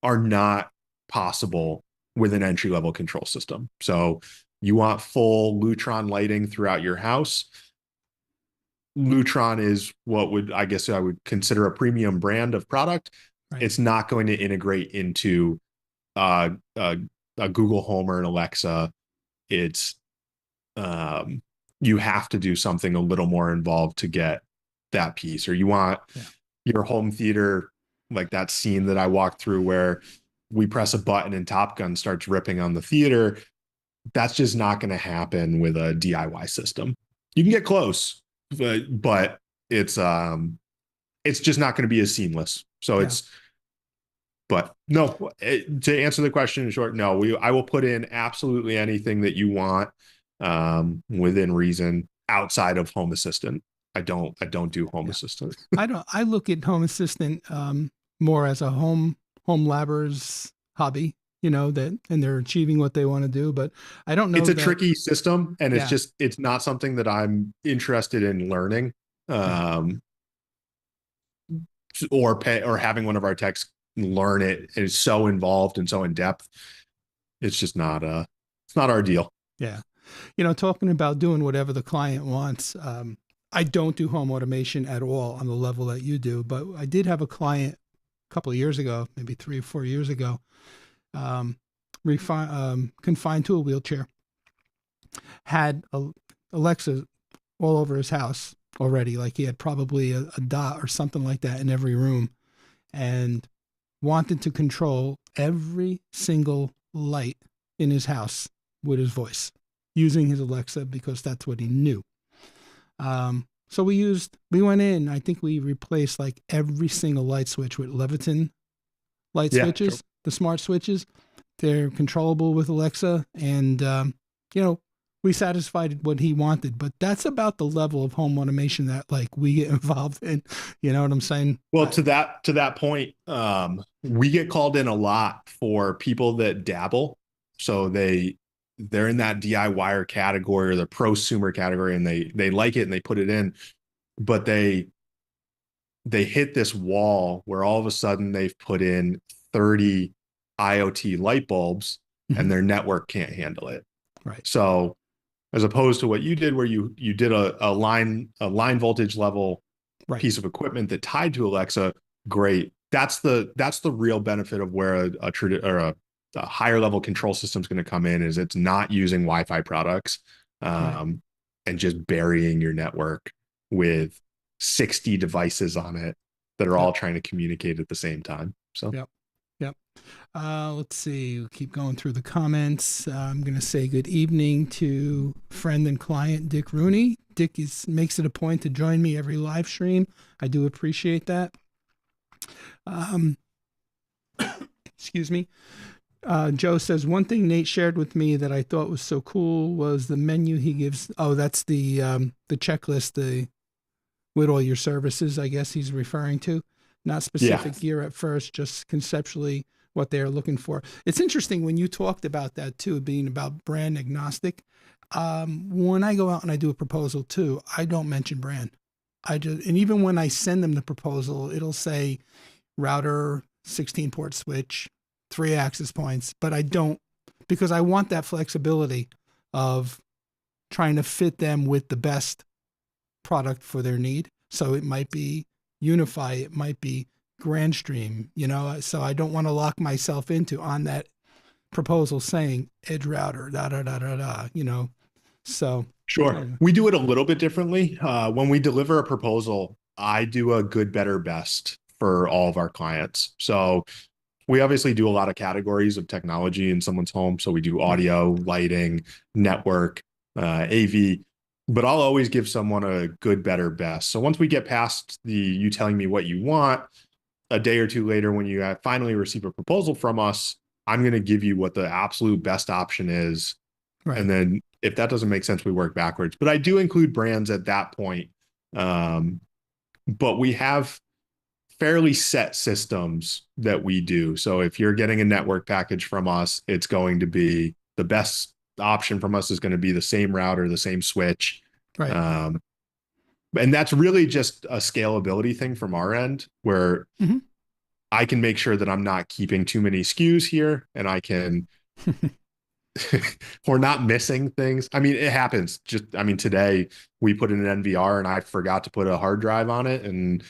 are not possible with an entry-level control system. So you want full Lutron lighting throughout your house. Lutron is what I would consider a premium brand of product. right. It's not going to integrate into a Google Home or an Alexa. It's you have to do something a little more involved to get that piece. Or you want your home theater, like that scene that I walked through where we press a button and Top Gun starts ripping on the theater. That's just not going to happen with a DIY system. You can get close, but it's just not going to be as seamless. So but no, to answer the question in short, no, I will put in absolutely anything that you want, within reason, outside of Home Assistant. I don't do Home Assistant. I look at Home Assistant more as a home labber's hobby, and they're achieving what they want to do, but I don't know. It's a tricky system, and it's not something that I'm interested in learning, or having one of our techs learn it. It's so involved and so in depth. It's just not it's not our deal. Yeah. Talking about doing whatever the client wants. I don't do home automation at all on the level that you do, but I did have a client a couple of years ago, maybe 3 or 4 years ago, confined to a wheelchair, had Alexa all over his house already. Like he had probably a dot or something like that in every room, and wanted to control every single light in his house with his voice, using his Alexa, because that's what he knew. So we went in, I think we replaced like every single light switch with Leviton light switches, sure. The smart switches. They're controllable with Alexa, and, we satisfied what he wanted, but that's about the level of home automation that like we get involved in. You know what I'm saying? Well, to that point, we get called in a lot for people that dabble. So they're in that DIYer category or the prosumer category, and they like it and they put it in, but they hit this wall where all of a sudden they've put in 30 IoT light bulbs, mm-hmm. and their network can't handle it. Right. So as opposed to what you did, where you did a line voltage level piece of equipment that tied to Alexa, great. That's the real benefit of where a higher level control system is going to come in, is it's not using Wi-Fi products, and just burying your network with 60 devices on it that are all trying to communicate at the same time. So, Yep. Let's see. We'll keep going through the comments. I'm going to say good evening to friend and client Dick Rooney. Dick makes it a point to join me every live stream. I do appreciate that. Excuse me. Joe says, one thing Nate shared with me that I thought was so cool was the menu he gives. Oh, that's the checklist, with all your services, I guess he's referring to. Not specific gear at first, just conceptually what they're looking for. It's interesting when you talked about that too, being about brand agnostic. When I go out and I do a proposal too, I don't mention brand. And even when I send them the proposal, it'll say router, 16 port switch, 3 access points, but I don't because I want that flexibility of trying to fit them with the best product for their need. So it might be Unify, it might be Grandstream, so I don't want to lock myself into on that proposal saying edge router, so. Sure. We do it a little bit differently. When we deliver a proposal, I do a good, better, best for all of our clients. So we obviously do a lot of categories of technology in someone's home. So we do audio, lighting, network, AV, but I'll always give someone a good, better, best. So once we get past you telling me what you want, a day or two later, when you finally receive a proposal from us, I'm going to give you what the absolute best option is. Right. And then if that doesn't make sense, we work backwards. But I do include brands at that point. But we have fairly set systems that we do. So if you're getting a network package from us, it's going to be the best option from us is going to be the same router, the same switch. Right. And that's really just a scalability thing from our end where I can make sure that I'm not keeping too many SKUs here and I can we're not missing things. I mean, it happens. Today we put in an NVR and I forgot to put a hard drive on it, and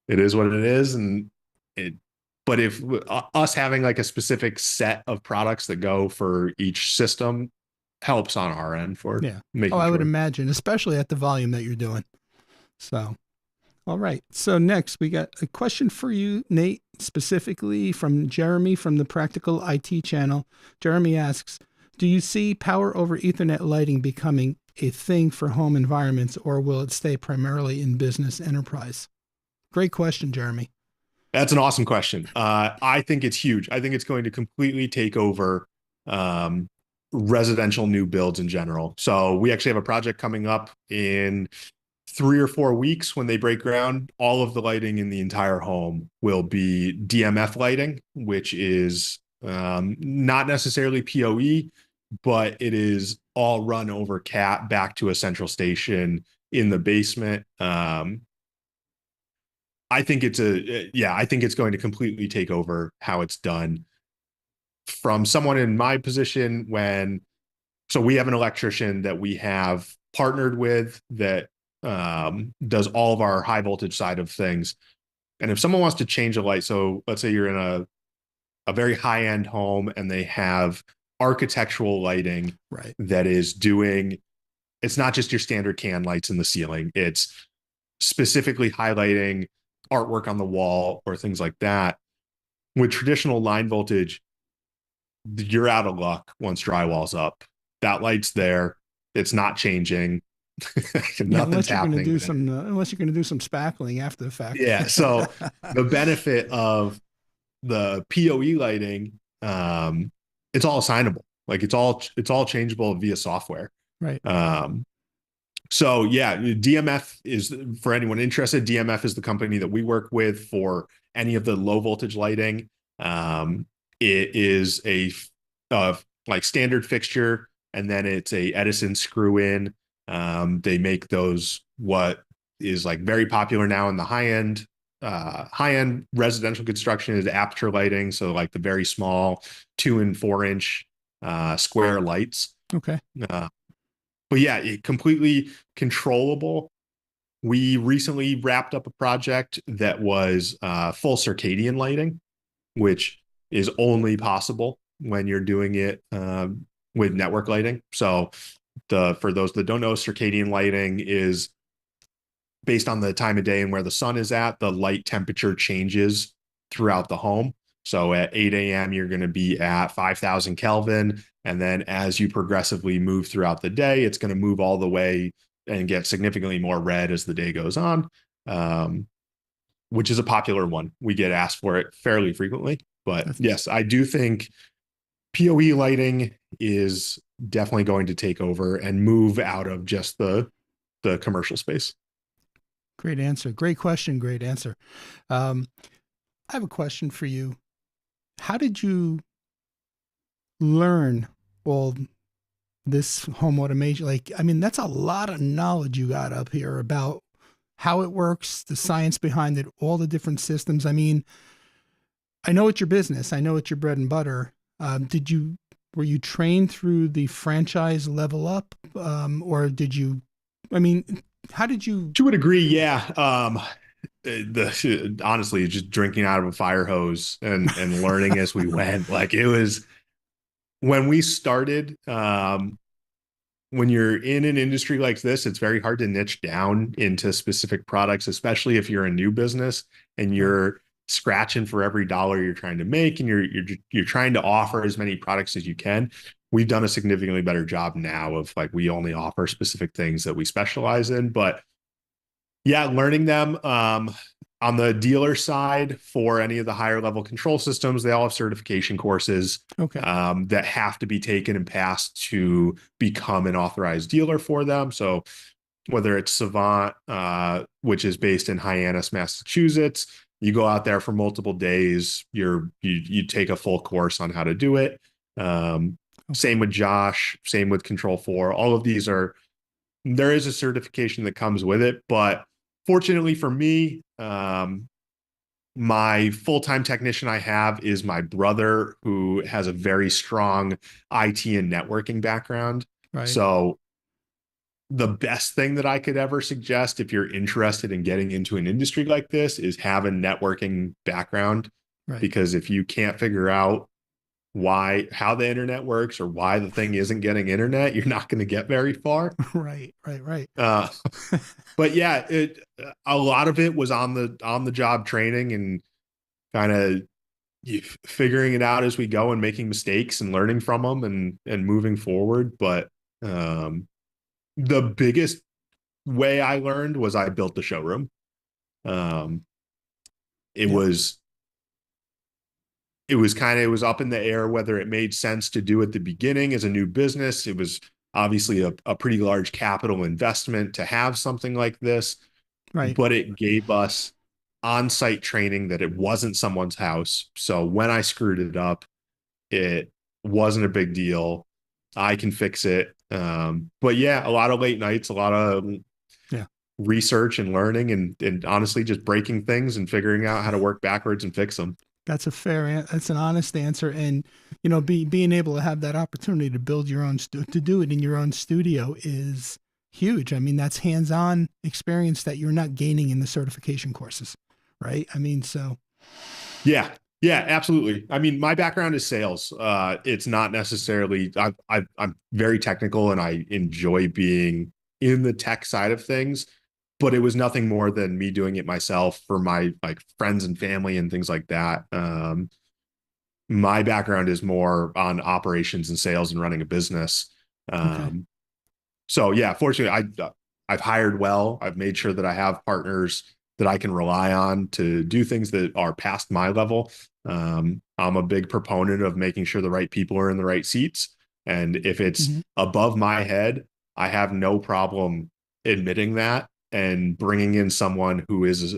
it is what it is. But if us having like a specific set of products that go for each system helps on our end for making I would imagine, especially at the volume that you're doing. So, all right. So next we got a question for you, Nate, specifically from Jeremy from the Practical IT channel. Jeremy asks, do you see power over Ethernet lighting becoming a thing for home environments, or will it stay primarily in business enterprise? Great question, Jeremy. That's an awesome question. I think it's huge. I think it's going to completely take over residential new builds in general. So we actually have a project coming up in 3 or 4 weeks. When they break ground, all of the lighting in the entire home will be DMF lighting, which is not necessarily PoE, but it is all run over CAT back to a central station in the basement. I think it's going to completely take over how it's done. From someone in my position, so we have an electrician that we have partnered with that does all of our high voltage side of things. And if someone wants to change a light, so let's say you're in a very high end home and they have architectural lighting that is doing, it's not just your standard can lights in the ceiling. It's specifically highlighting artwork on the wall or things like that. With traditional line voltage, you're out of luck once drywall's up. That light's there. It's not changing. Nothing's happening. Unless you're going to do some spackling after the fact. Yeah. So the benefit of the PoE lighting, it's all assignable. Like it's all changeable via software. Right. So yeah, DMF is, for anyone interested, DMF is the company that we work with for any of the low voltage lighting. It is a like standard fixture, and then it's a Edison screw in. They make those, what is like very popular now in the high end residential construction is aperture lighting. So like the very small 2 and 4 inch square lights. Okay. But yeah, completely controllable. We recently wrapped up a project that was full circadian lighting, which is only possible when you're doing it with network lighting. So for those that don't know, circadian lighting is based on the time of day and where the sun is at. The light temperature changes throughout the home. So at 8 a.m., you're going to be at 5,000 Kelvin. And then as you progressively move throughout the day, it's going to move all the way and get significantly more red as the day goes on, which is a popular one. We get asked for it fairly frequently. But yes, I do think PoE lighting is definitely going to take over and move out of just the commercial space. Great answer. Great question. Great answer. I have a question for you. How did you learn all this home automation? That's a lot of knowledge you got up here about how it works, the science behind it, all the different systems. I know it's your business. I know it's your bread and butter. Did you were you trained through the franchise Level Up, or did you? I mean, how did you? To a degree, yeah. Honestly, just drinking out of a fire hose and learning as we went. Like it was when we started. When you're in an industry like this, it's very hard to niche down into specific products, especially if you're a new business and Right. you're scratching for every dollar you're trying to make, and you're trying to offer as many products as you can. We've done a significantly better job now of like we only offer specific things that we specialize in, but yeah, learning them on the dealer side for any of the higher level control systems, they all have certification courses Okay. that have to be taken and passed to become an authorized dealer for them. So whether it's Savant, which is based in Hyannis, Massachusetts, you go out there for multiple days. You take a full course on how to do it. Okay. Same with Josh. Same with Control 4. All of these are there is a certification that comes with it, but fortunately for me, my full-time technician I have is my brother, who has a very strong IT and networking background. Right. So the best thing that I could ever suggest if you're interested in getting into an industry like this is have a networking background, Right. because if you can't figure out how the internet works or why the thing isn't getting internet, you're not going to get very far. Right. Right. Right. Uh, but yeah, a lot of it was on the job training and kind of figuring it out as we go and making mistakes and learning from them and moving forward. But the biggest way I learned was I built the showroom. Um, it Yeah. was it was up in the air whether it made sense to do at the beginning as a new business. It was obviously a pretty large capital investment to have something like this, Right. but it gave us on-site training that it wasn't someone's house. So when I screwed it up, it wasn't a big deal. I can fix it. But yeah, a lot of late nights, a lot of Yeah. research and learning, and honestly just breaking things and figuring out how to work backwards and fix them. That's a that's an honest answer. And, being able to have that opportunity to build your own, to do it in your own studio is huge. I mean, that's hands-on experience that you're not gaining in the certification courses. Right. I mean, so. Yeah. Yeah, absolutely. I mean, my background is sales. It's not necessarily, I'm very technical and I enjoy being in the tech side of things, but it was nothing more than me doing it myself for my like friends and family and things like that. My background is more on operations and sales and running a business. Okay. Um, so yeah, fortunately, I've hired well. I've made sure that I have partners that I can rely on to do things that are past my level. I'm a big proponent of making sure the right people are in the right seats. And if it's Hmm. above my head, I have no problem admitting that and bringing in someone who is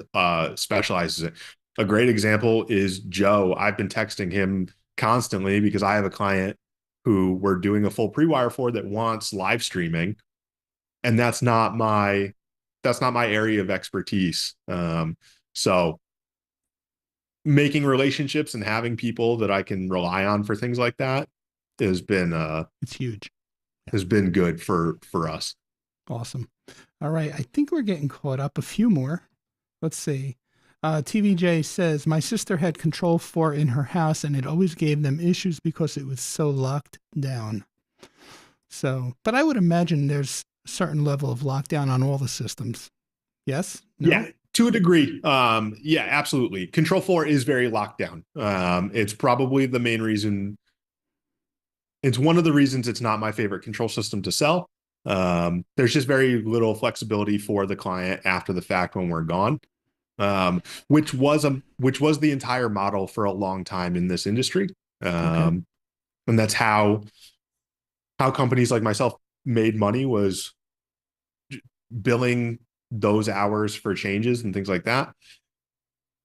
specializes in it. A great example is Joe. I've been texting him constantly because I have a client who we're doing a full pre-wire for that wants live streaming, and that's not my area of expertise. So making relationships and having people that I can rely on for things like that has been It's huge. Yeah. has been good for us. Awesome. All right. I think we're getting caught up. A few more. Let's see. TVJ says, my sister had Control 4 in her house and it always gave them issues because it was so locked down. So, but I would imagine there's a certain level of lockdown on all the systems. Yes? No? Yeah, to a degree. Yeah, absolutely. Control 4 is very locked down. It's probably the main reason. It's one of the reasons it's not my favorite control system to sell. There's just very little flexibility for the client after the fact when we're gone. Which was the entire model for a long time in this industry. Okay. And that's how companies like myself made money, was billing those hours for changes and things like that.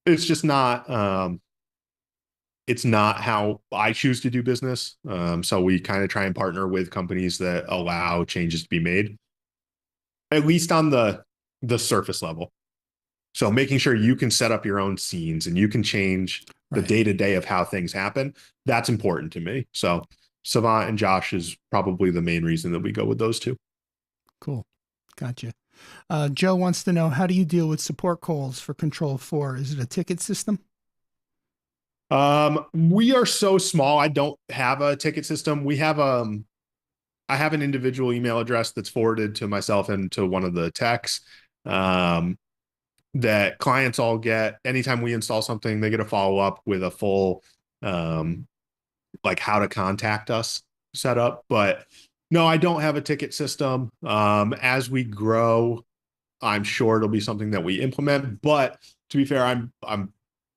It's just not it's not how I choose to do business. So we kind of try and partner with companies that allow changes to be made, at least on the surface level. So making sure you can set up your own scenes and you can change the Right. day to day of how things happen, that's important to me. So Savant and Josh is probably the main reason that we go with those two. Cool. Gotcha. Joe wants to know, how do you deal with support calls for Control 4? Is it a ticket system? We are so small. I don't have a ticket system. I have an individual email address that's forwarded to myself and to one of the techs. That clients all get. Anytime we install something, they get a follow up with a full, like how to contact us set up. But no, I don't have a ticket system. As we grow, I'm sure it'll be something that we implement. But to be fair,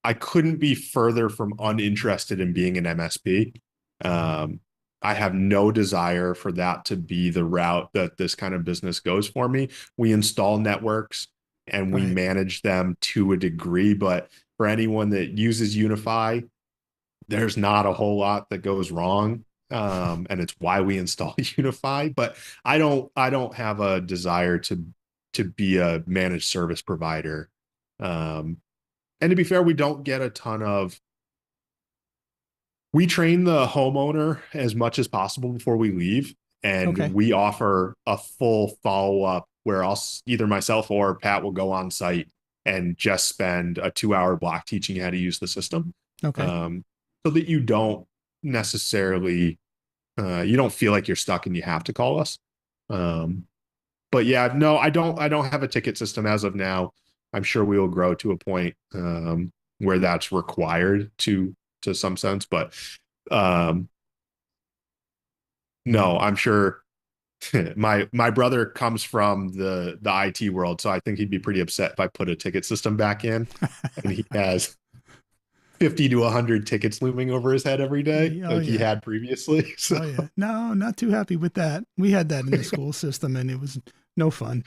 I couldn't be further from uninterested in being an MSP. I have no desire for that to be the route that this kind of business goes for me. We install networks and we manage them to a degree, but for anyone that uses Unify, there's not a whole lot that goes wrong. And it's why we install Unify, but I don't have a desire to be a managed service provider. And to be fair, we don't get a ton of. We train the homeowner as much as possible before we leave, and we offer a full follow-up where either myself or Pat will go on site and just spend a 2-hour block teaching you how to use the system. So that you don't necessarily, you don't feel like you're stuck and you have to call us. But yeah, no, I don't have a ticket system as of now. I'm sure we will grow to a point where that's required to some sense, but no, I'm sure my brother comes from the IT world, so I think he'd be pretty upset if I put a ticket system back in, and he has 50 to 100 tickets looming over his head every day, he had previously. So. Oh yeah, no, not too happy with that. We had that in the school system, and it was no fun.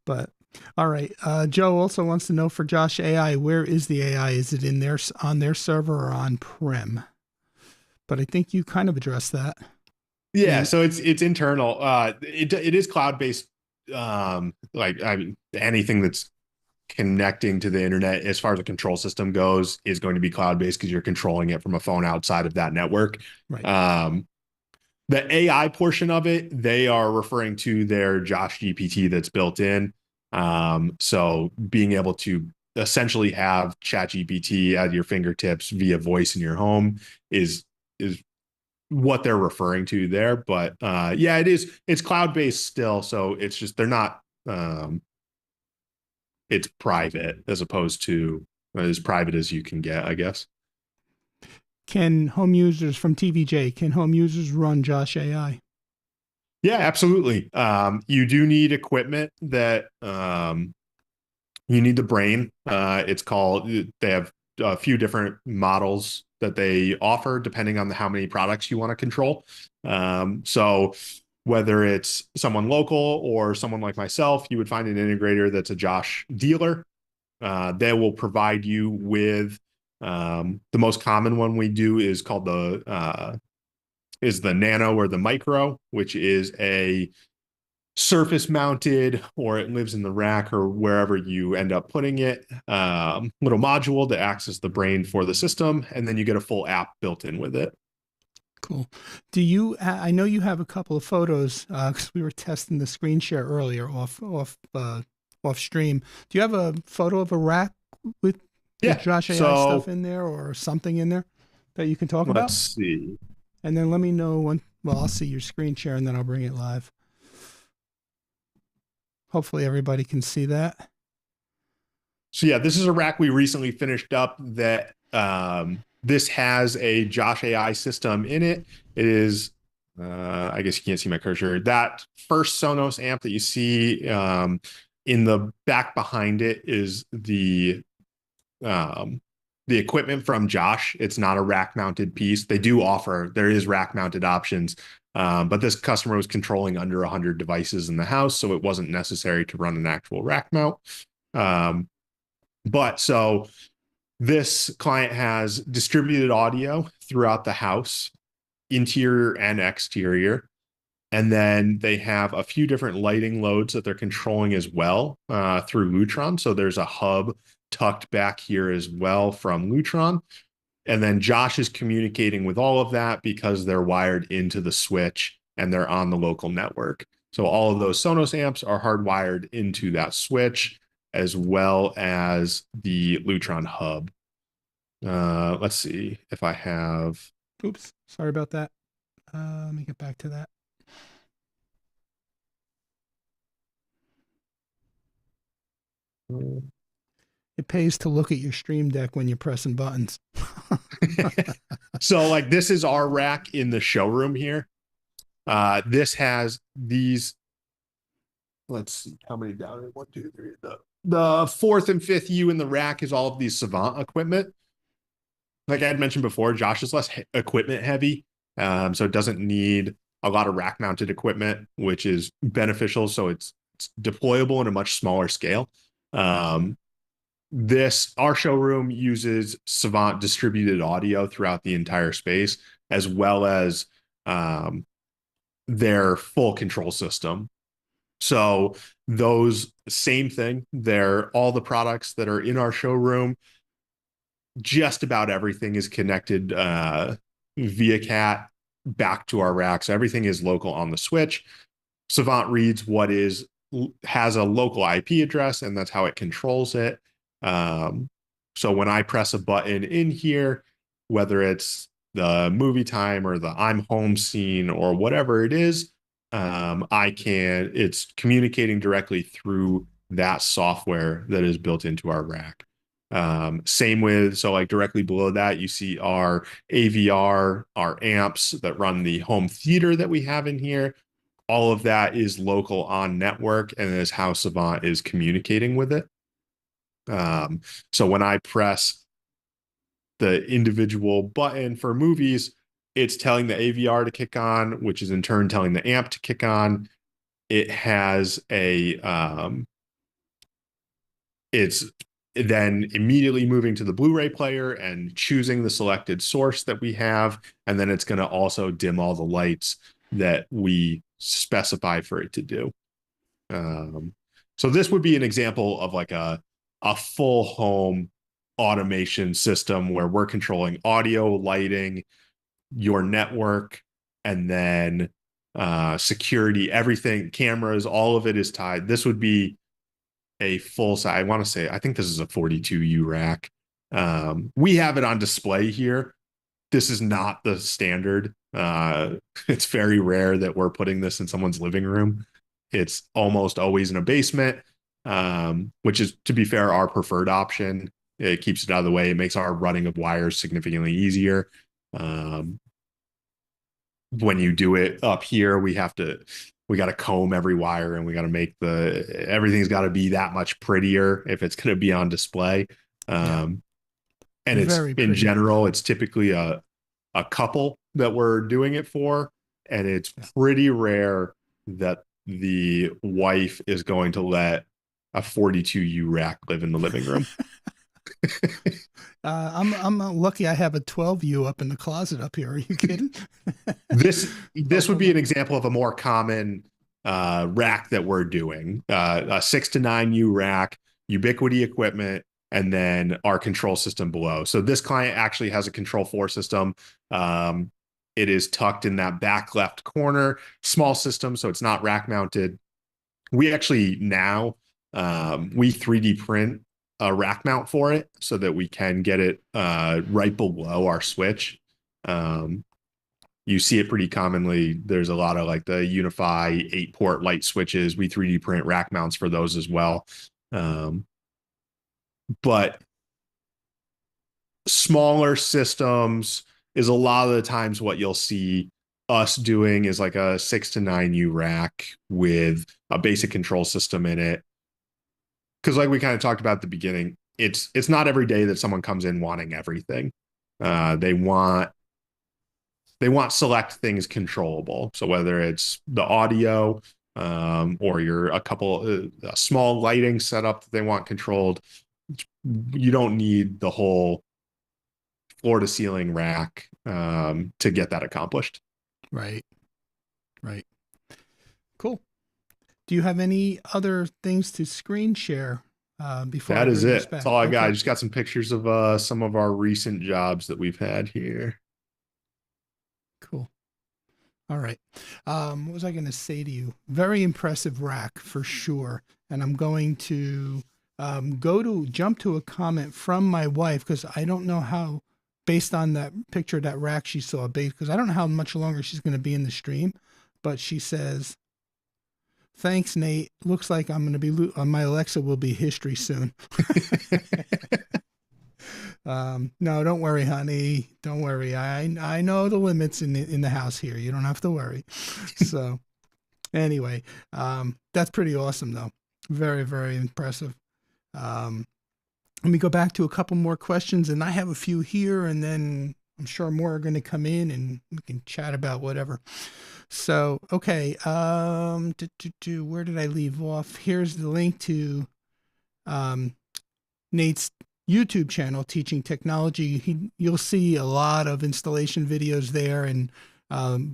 But all right, Joe also wants to know, for Josh AI, where is the AI? Is it on their server or on prem? But I think you kind of addressed that. Yeah, so it's internal. It is cloud based. Like anything that's connecting to the internet, as far as the control system goes, is going to be cloud based because you're controlling it from a phone outside of that network. Right. The AI portion of it, they are referring to their Josh GPT that's built in. So being able to essentially have Chat GPT at your fingertips via voice in your home is what they're referring to there. But yeah, it's cloud-based still. So it's just, they're not, it's private as opposed to as private as you can get, I guess. Can home users from TVJ, can home users run Josh AI? Yeah, absolutely. You do need equipment that you need the brain. It's called, they have a few different models that they offer depending on how many products you want to control. So whether it's someone local or someone like myself, you would find an integrator that's a Josh dealer. They will provide you with the most common one we do is called the Nano or the Micro, which is a surface mounted, or it lives in the rack or wherever you end up putting it, little module that acts as the brain for the system, and then you get a full app built in with it. Cool. Do you, I know you have a couple of photos, because we were testing the screen share earlier off stream. Do you have a photo of a rack with Josh AI stuff in there, or something in there that you can talk about? Let's see. And then let me know when, well, I'll see your screen share and then I'll bring it live. Hopefully everybody can see that. So yeah, this is a rack we recently finished up that this has a Josh AI system in it. It is, I guess you can't see my cursor. That first Sonos amp that you see in the back behind it is the equipment from Josh. It's not a rack mounted piece. There is rack mounted options. But this customer was controlling under 100 devices in the house, so it wasn't necessary to run an actual rack mount. But so this client has distributed audio throughout the house, interior and exterior. And then they have a few different lighting loads that they're controlling as well through Lutron. So there's a hub tucked back here as well from Lutron. And then Josh is communicating with all of that because they're wired into the switch and they're on the local network. So all of those Sonos amps are hardwired into that switch, as well as the Lutron hub. Let's see if I have. Oops, sorry about that. Let me get back to that. It pays to look at your stream deck when you're pressing buttons. So like this is our rack in the showroom here. This has these. Let's see how many down. 1, 2, 3. The fourth and fifth U in the rack is all of these Savant equipment. Like I had mentioned before, Josh is less equipment heavy, so it doesn't need a lot of rack mounted equipment, which is beneficial. So it's deployable in a much smaller scale. Our showroom uses Savant distributed audio throughout the entire space, as well as their full control system. So those same thing, they're all the products that are in our showroom. Just about everything is connected via CAT back to our rack. So everything is local on the switch. Savant reads has a local IP address, and that's how it controls it. So when I press a button in here, whether it's the movie time or the I'm home scene or whatever it is, it's communicating directly through that software that is built into our rack. Same with, so like directly below that, you see our AVR, our amps that run the home theater that we have in here. All of that is local on network, and is how Savant is communicating with it. So when I press the individual button for movies, it's telling the AVR to kick on, which is in turn telling the amp to kick on. It has it's then immediately moving to the Blu-ray player and choosing the selected source that we have. And then it's going to also dim all the lights that we specify for it to do. So this would be an example of like a full home automation system where we're controlling audio, lighting, your network, and then security, everything, cameras, all of it is tied. This would be a full size. I want to say, I think this is a 42U rack. We have it on display here. This is not the standard. It's very rare that we're putting this in someone's living room. It's almost always in a basement, which is, to be fair, our preferred option. It keeps it out of the way. It makes our running of wires significantly easier. When you do it up here, we got to comb every wire, and we got to make everything's got to be that much prettier if it's going to be on display. And it's in general, it's typically a couple that we're doing it for, and it's pretty rare that the wife is going to let a 42U rack live in the living room. I'm lucky I have a 12U up in the closet up here. Are you kidding? This would be an example of a more common rack that we're doing. A 6 to 9U rack, Ubiquiti equipment, and then our control system below. So this client actually has a Control 4 system. It is tucked in that back left corner, small system, so it's not rack mounted. We actually now we 3D print a rack mount for it so that we can get it right below our switch. You see it pretty commonly. There's a lot of like the Unify 8-port light switches. We 3D print rack mounts for those as well. But smaller systems is a lot of the times what you'll see us doing is like a 6 to 9U rack with a basic control system in it. Because like we kind of talked about at the beginning, it's not every day that someone comes in wanting everything. They want select things controllable. So whether it's the audio or a small lighting setup that they want controlled, you don't need the whole floor to ceiling rack to get that accomplished. Right. Cool. Do you have any other things to screen share before I That is bring this it. That's back. all I got. I Okay, just got some pictures of some of our recent jobs that we've had here. cool. All right. What was I going to say to you? Very impressive rack for sure. And I'm going to jump to a comment from my wife because I don't know how, based on that picture, that rack she saw, because I don't know how much longer she's going to be in the stream, but she says, "Thanks, Nate. Looks like I'm going to be my Alexa will be history soon." No, don't worry, honey. Don't worry. I know the limits in the house here. You don't have to worry. So anyway, that's pretty awesome though. Very, very impressive. Um, Let me go back to a couple more questions, and I have a few here, and then I'm sure more are going to come in, and we can chat about whatever. So, okay, where did I leave off? Here's the link to um, Nate's YouTube channel, Teaching Technology. You'll see a lot of installation videos there and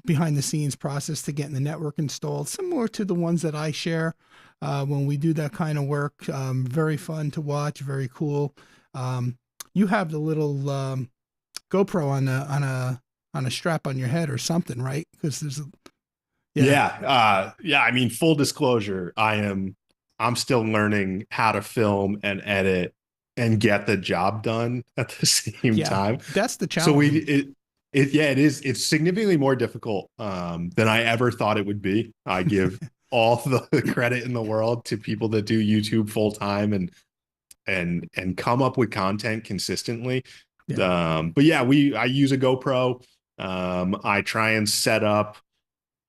behind the scenes process to getting the network installed, similar to the ones that I share when we do that kind of work. Very fun to watch, very cool. You have the little GoPro on a strap on your head or something, right? Because there's yeah, Yeah. I mean, full disclosure, I'm still learning how to film and edit and get the job done at the same yeah, time. that's the So challenge. it is, it's significantly more difficult than I ever thought it would be. I give all the credit in the world to people that do YouTube full time and come up with content consistently. Yeah, But yeah, I use a GoPro. I try and set up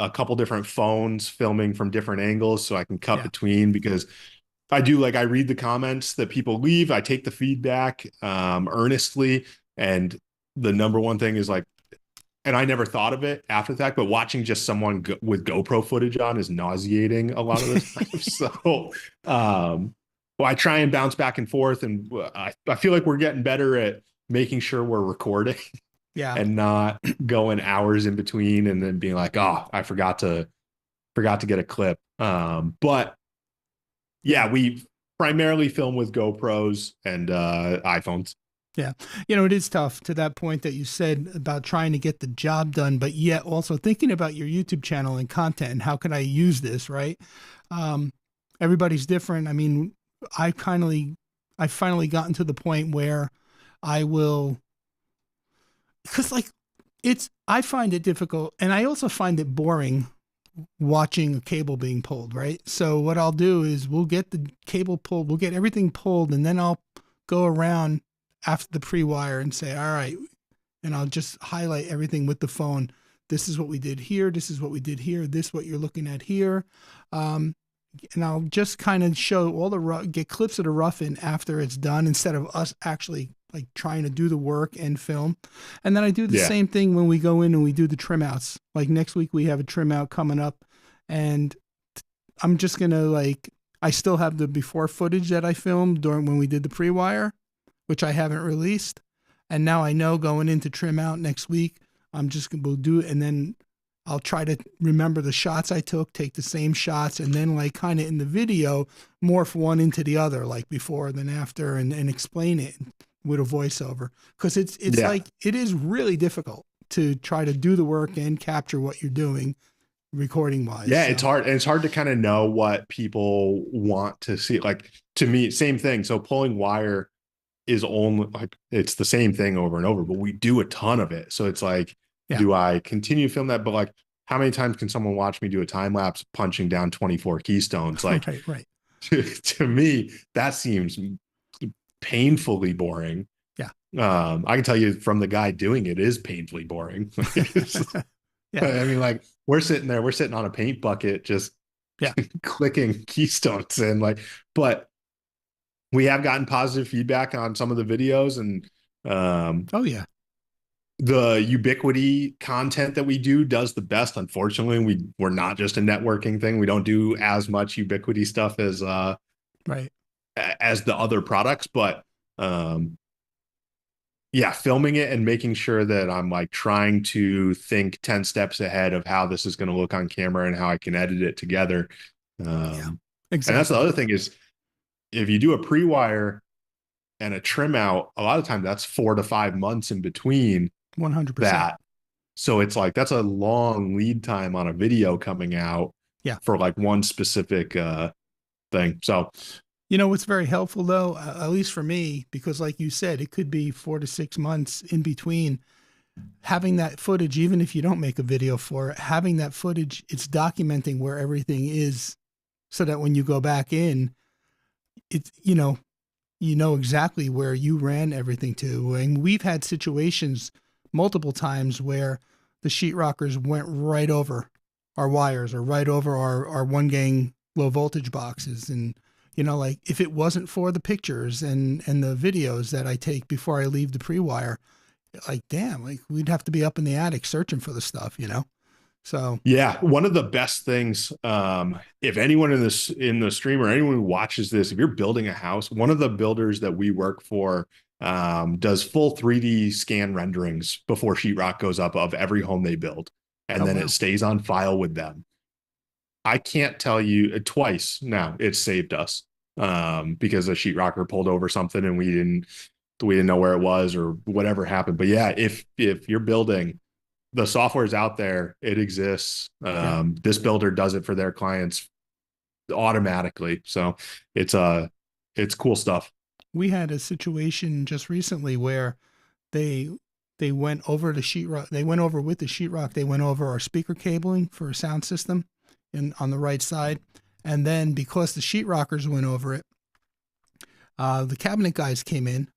a couple different phones filming from different angles so I can cut yeah, between, because I read the comments that people leave. I take the feedback earnestly. And the number one thing is like, and I never thought of it after that, but watching just someone with GoPro footage on is nauseating a lot of the time. So, well, I try and bounce back and forth, and I feel like we're getting better at making sure we're recording yeah. and not going hours in between and then being like, oh, I forgot to get a clip. But Yeah. yeah, we primarily film with GoPros and iPhones. Yeah. You know, it is tough to that point that you said about trying to get the job done, but yet also thinking about your YouTube channel and content and how can I use this, right? Um, Everybody's different. I mean, I finally gotten to the point where I will, because like I find it difficult and I also find it boring watching a cable being pulled, right? So what I'll do is we'll get the cable pulled, we'll get everything pulled, and then I'll go around after the pre-wire and say, all right, and I'll just highlight everything with the phone. This is what we did here. This is what we did here. This is what you're looking at here. And I'll just kind of show all get clips of the rough in after it's done instead of us actually like trying to do the work and film. And then I do the Yeah. same thing when we go in and we do the trim outs. Like next week we have a trim out coming up and I'm just going to I still have the before footage that I filmed during when we did the pre-wire, which I haven't released. And now I know going into trim out next week, I'm just going to do it. And then I'll try to remember the shots I took, take the same shots, and then like kind of in the video, morph one into the other, like before and then after, and explain it with a voiceover. Because it's Yeah. like, it is really difficult to try to do the work and capture what you're doing recording wise. Yeah, So, it's hard. And it's hard to kind of know what people want to see. Like to me, same thing. So pulling wire is only like it's the same thing over and over, but we do a ton of it. So it's like, yeah. do I continue to film that? But like, how many times can someone watch me do a time lapse punching down 24 keystones? Like Right, right. to me, that seems painfully boring. Yeah. I can tell you from the guy doing it is painfully boring. Yeah. I mean, like we're sitting on a paint bucket, just Yeah. clicking keystones in like, but we have gotten positive feedback on some of the videos and Oh, yeah. the ubiquity content that we do does the best. Unfortunately, we're not just a networking thing. We don't do as much ubiquity stuff Right. as the other products, but um yeah, filming it and making sure that I'm like trying to think 10 steps ahead of how this is going to look on camera and how I can edit it together. Yeah. And that's the Exactly. other thing is if you do a pre-wire and a trim out, a lot of times that's 4 to 5 months in between 100%. that. So it's like that's a long lead time on a video coming out Yeah. for like one specific thing. So You know what's very helpful though, at least for me, because like you said, it could be 4 to 6 months in between. Having that footage, even if you don't make a video for it, having that footage, it's documenting where everything is, so that when you go back in, it's you know exactly where you ran everything to. And we've had situations multiple times where the sheetrockers went right over our wires or right over our one gang low voltage boxes. And, like if it wasn't for the pictures and the videos that I take before I leave the pre-wire, like, damn, like we'd have to be up in the attic searching for the stuff. So yeah, one of the best things, if anyone in the stream or anyone who watches this, if you're building a house, one of the builders that we work for does full 3D scan renderings before sheetrock goes up of every home they build, and oh then wow. it stays on file with them. I can't tell you twice now it's saved us because a sheetrocker pulled over something and we didn't know where it was or whatever happened. But yeah, if you're building, the software is out there, it exists. Yeah. This builder does it for their clients automatically. So it's cool stuff. We had a situation just recently where they they went over the sheetrock. They went over with the sheetrock. They went over our speaker cabling for a sound system, on the right side, and then because the sheetrockers went over it, the cabinet guys came in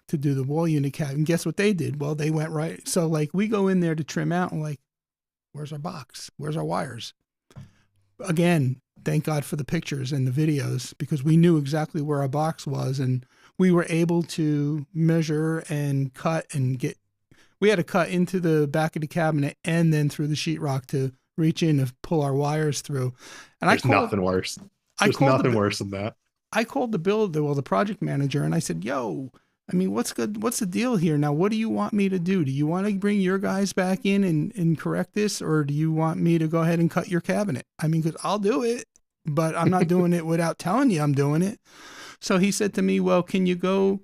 to do the wall unit cabinet. And guess what they did? Well, they went right. So like we go in there to trim out, and like, where's our box? Where's our wires? Again, thank God for the pictures and the videos, because we knew exactly where our box was, and we were able to measure and cut and get. We had to cut into the back of the cabinet and then through the sheetrock to reach in and pull our wires through. And There's nothing worse. There's nothing worse than that. I called the project manager, and I said, "Yo, I mean, what's good? What's the deal here? Now, what do you want me to do? Do you want to bring your guys back in and correct this, or do you want me to go ahead and cut your cabinet? I mean, because I'll do it, but I'm not doing it without telling you I'm doing it." So he said to me, "Well, can you go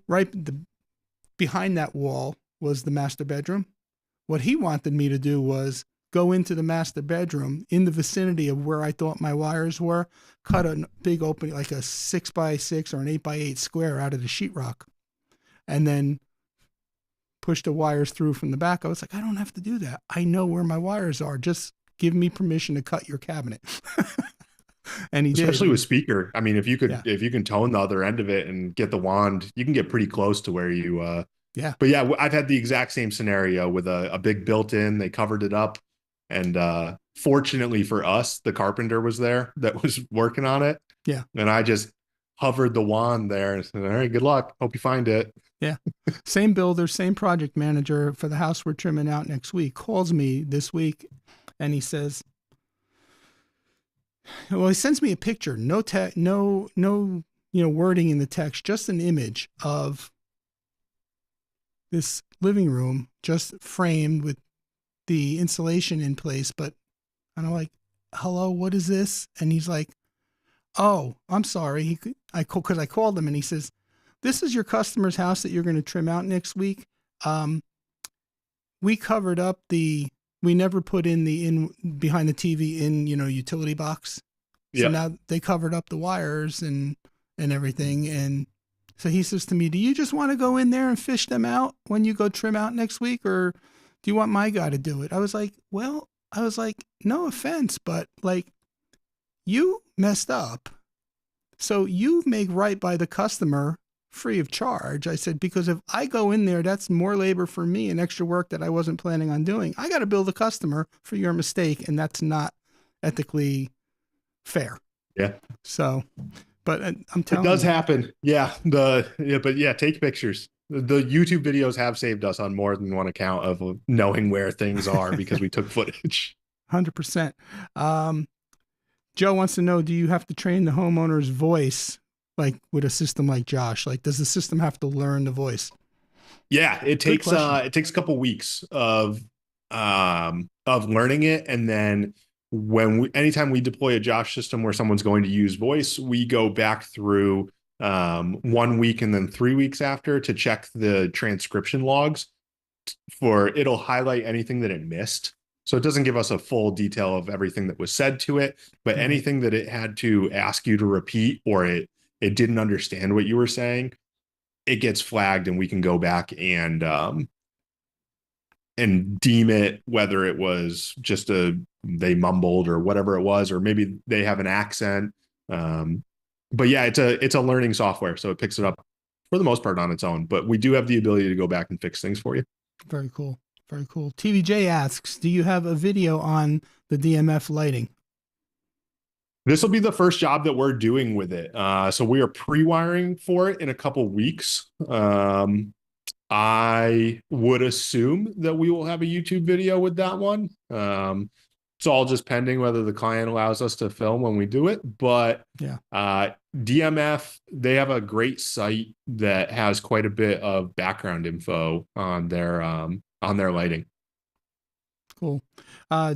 behind that wall was the master bedroom. What he wanted me to do was go into the master bedroom in the vicinity of where I thought my wires were, cut a big opening, like a 6x6 or an 8x8 square out of the sheetrock, and then push the wires through from the back." I was like, I don't have to do that. I know where my wires are. Just give me permission to cut your cabinet. And he Especially did. with speaker. I mean, if you Yeah. can tone the other end of it and get the wand, you can get pretty close to where you Yeah. but yeah, I've had the exact same scenario with a big built-in. They covered it up, and fortunately for us, the carpenter was there that was working on it. Yeah. And I just hovered the wand there and said, "All right, good luck. Hope you find it." Yeah. Same builder, same project manager for the house we're trimming out next week calls me this week, and he says, well, he sends me a picture, no wording in the text, just an image of this living room just framed with the insulation in place. But and I'm like, hello, what is this? And he's like, oh, I'm sorry. Because I called him, and he says, this is your customer's house that you're going to trim out next week. We covered up we never put in behind the TV utility box. So now they covered up the wires and everything. And so he says to me, do you just want to go in there and fish them out when you go trim out next week? Or do you want my guy to do it? I was like, no offense, but like, you messed up. So you make right by the customer free of charge. I said, because if I go in there, that's more labor for me and extra work that I wasn't planning on doing. I got to bill the customer for your mistake, and that's not ethically fair. Yeah. So, but I'm telling you. It does you. happen. Yeah. But yeah, take pictures. The YouTube videos have saved us on more than one account of knowing where things are because we took footage. 100%. Joe wants to know, do you have to train the homeowner's voice like with a system like Josh? Like, does the system have to learn the voice? Yeah, it takes a couple weeks of learning it, and then anytime we deploy a Josh system where someone's going to use voice, we go back through 1 week and then 3 weeks after to check the transcription logs for it'll highlight anything that it missed. So it doesn't give us a full detail of everything that was said to it, but Right. anything that it had to ask you to repeat or it didn't understand what you were saying, it gets flagged and we can go back and deem it whether it was just they mumbled or whatever it was, or maybe they have an accent. But yeah, it's a learning software, so it picks it up for the most part on its own. But we do have the ability to go back and fix things for you. Very cool. Very cool. TVJ asks, do you have a video on the DMF lighting? This will be the first job that we're doing with it. So we are pre-wiring for it in a couple weeks. I would assume that we will have a YouTube video with that one. It's all just pending whether the client allows us to film when we do it. But yeah, DMF, they have a great site that has quite a bit of background info on their lighting. Cool.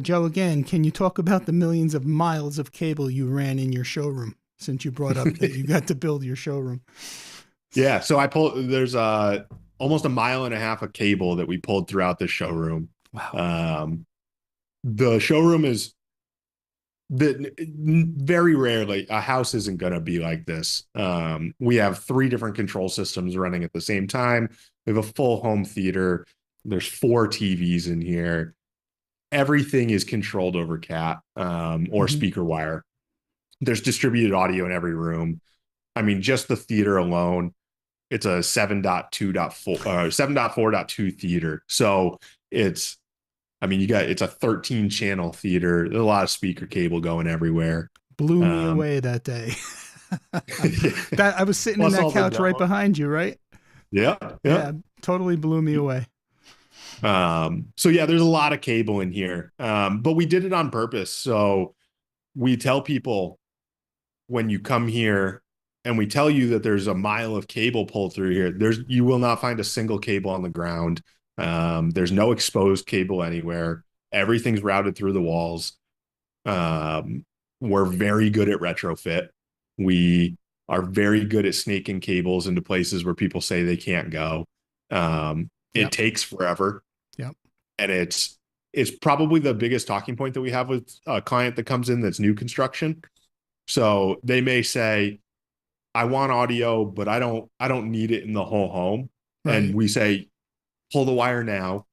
Joe, again, can you talk about the millions of miles of cable you ran in your showroom, since you brought up that you got to build your showroom? Yeah, so there's almost 1.5 miles of cable that we pulled throughout the showroom. Wow. The showroom is very rarely a house isn't going to be like this. We have 3 different control systems running at the same time. We have a full home theater. There's 4 TVs in here. Everything is controlled over CAT or speaker wire. There's distributed audio in every room. I mean, just the theater alone, it's a 7.4.2 theater. So it's a 13 channel theater. There's a lot of speaker cable going everywhere. Blew me away that day. That I was sitting in that couch right behind you, right? Yeah. Totally blew me away. So yeah, there's a lot of cable in here. But we did it on purpose. So we tell people when you come here and we tell you that there's 1 mile of cable pulled through here, you will not find a single cable on the ground. There's no exposed cable anywhere. Everything's routed through the walls. We're very good at retrofit. We are very good at snaking cables into places where people say they can't go. It takes forever. Yep. And it's probably the biggest talking point that we have with a client that comes in that's new construction. So they may say, I want audio, but I don't need it in the whole home. Right. And we say, pull the wire now,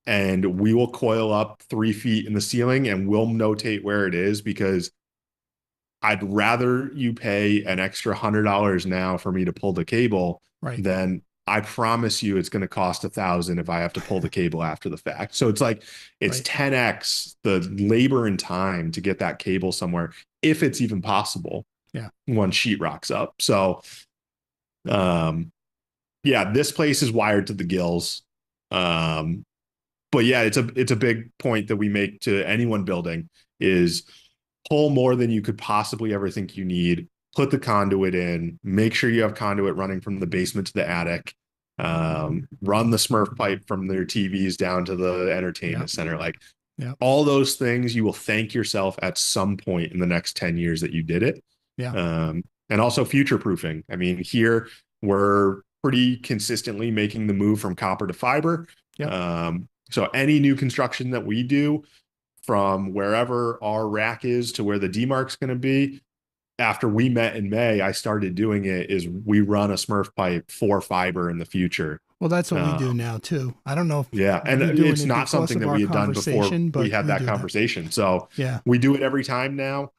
and we will coil up 3 feet in the ceiling and we'll notate where it is, because I'd rather you pay an extra $100 now for me to pull the cable than I promise you it's going to cost $1,000 if I have to pull the cable after the fact. So it's 10x the labor and time to get that cable somewhere, if it's even possible. Yeah. Once sheetrock's up. So, this place is wired to the gills. But yeah, it's a big point that we make to anyone building is pull more than you could possibly ever think you need. Put the conduit in, make sure you have conduit running from the basement to the attic, run the Smurf pipe from their TVs down to the entertainment center. All those things, you will thank yourself at some point in the next 10 years that you did it. Yeah. And also future proofing. I mean, here we're pretty consistently making the move from copper to fiber. Yeah. So any new construction that we do, from wherever our rack is to where the demarc's going to be, after we met in May, I started doing it, is we run a Smurf pipe for fiber in the future. Well, that's what we do now too. I don't know if and it's not something that we had done before we had that conversation. So we do it every time now,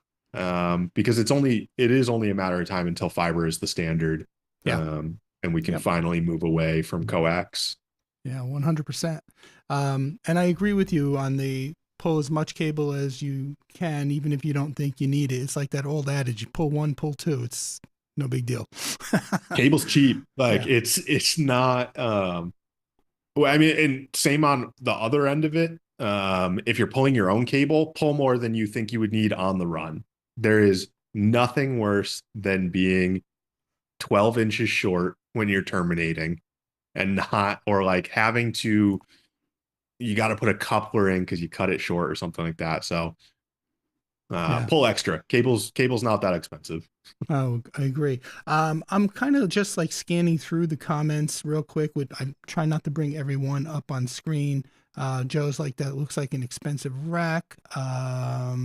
because it is only a matter of time until fiber is the standard. And we can finally move away from coax. Yeah, 100%. And I agree with you on the pull as much cable as you can, even if you don't think you need it. It's like that old adage, you pull 1, pull 2. It's no big deal. Cable's cheap. It's not, I mean, and same on the other end of it. If you're pulling your own cable, pull more than you think you would need on the run. There is nothing worse than being 12 inches short when you're terminating and having to, you got to put a coupler in because you cut it short or something like that. So pull extra. Cable's not that expensive. Oh, I agree. I'm kind of just like scanning through the comments real quick. I try not to bring everyone up on screen. Joe's like, that looks like an expensive rack. I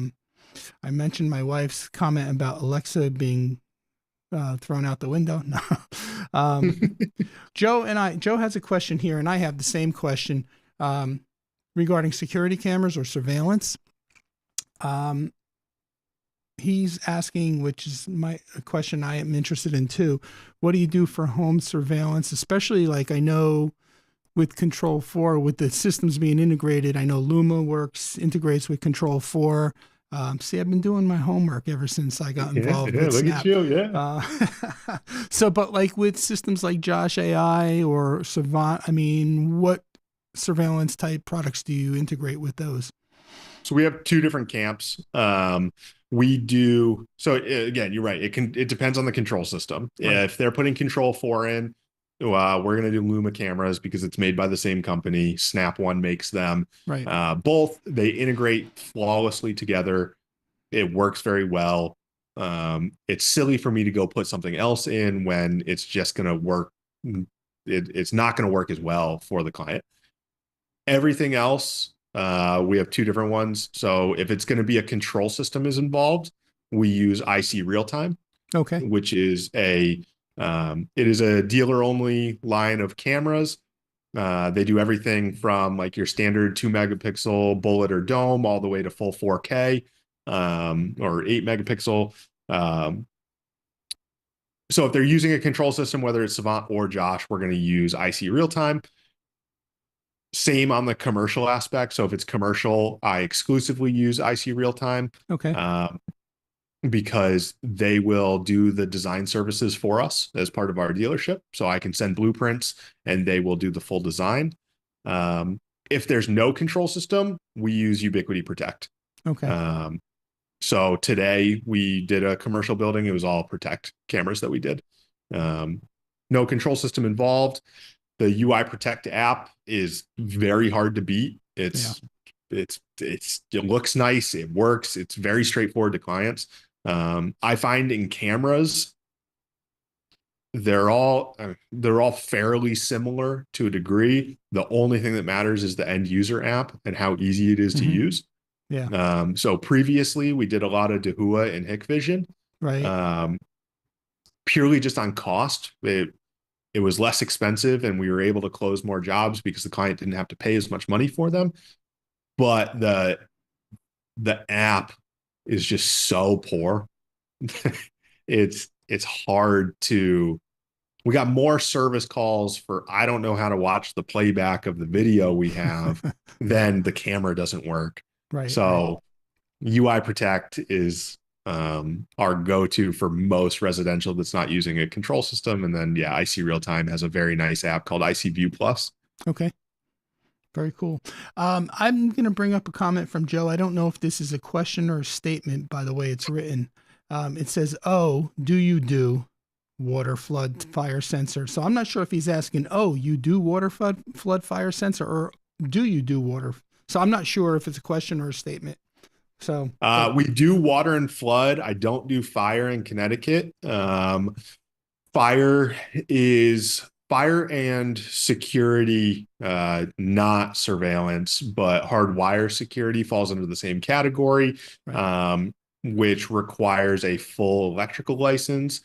mentioned my wife's comment about Alexa being thrown out the window. No. um, Joe has a question here, and I have the same question regarding security cameras or surveillance. Um, he's asking, which is a question I am interested in too. What do you do for home surveillance, especially like I know with Control 4, with the systems being integrated? I know Luma integrates with Control 4. See, I've been doing my homework ever since I got involved with Look at Snap. you. Yeah. So, but like with systems like Josh AI or Savant, I mean, what surveillance type products do you integrate with those? So we have two different camps. We do so again, you're right. It depends on the control system. Right. If they're putting Control 4 in, we're gonna do Luma cameras because it's made by the same company. Snap One makes them. Right. Both they integrate flawlessly together. It works very well. It's silly for me to go put something else in when it's just gonna work. It's not gonna work as well for the client. Everything else, we have two different ones. So if it's going to be a control system is involved, we use IC real time, Okay. which is it is a dealer only line of cameras. They do everything from like your standard 2 megapixel bullet or dome all the way to full 4K or 8 megapixel. Um, so if they're using a control system, whether it's Savant or Josh, we're going to use IC real time. Same on the commercial aspect. So if it's commercial, I exclusively use IC real time Okay. because they will do the design services for us as part of our dealership. So I can send blueprints and they will do the full design. If there's no control system, we use Ubiquity Protect. Okay. So today we did a commercial building. It was all Protect cameras that we did. No control system involved. The UI Protect app is very hard to beat. It looks nice. It works. It's very straightforward to clients. I find in cameras, they're all fairly similar to a degree. The only thing that matters is the end user app and how easy it is to use. Yeah. So previously we did a lot of Dahua and Hikvision, Right. purely just on cost. It was less expensive and we were able to close more jobs because the client didn't have to pay as much money for them. But the app is just so poor. It's hard to, we got more service calls for I don't know how to watch the playback of the video we have than the camera doesn't work. Right. So UI Protect is our go-to for most residential that's not using a control system. And then IC Real Time has a very nice app called IC View Plus. Okay. Very cool. I'm going to bring up a comment from Joe. I don't know if this is a question or a statement by the way it's written. It says, "Oh, do you do water flood fire sensor?" So I'm not sure if he's asking, "Oh, you do water flood fire sensor," or "Do you do water?" So I'm not sure if it's a question or a statement. So we do water and flood. I don't do fire in Connecticut. Fire and security, not surveillance, but hardwire security falls under the same category, right. Which requires a full electrical license.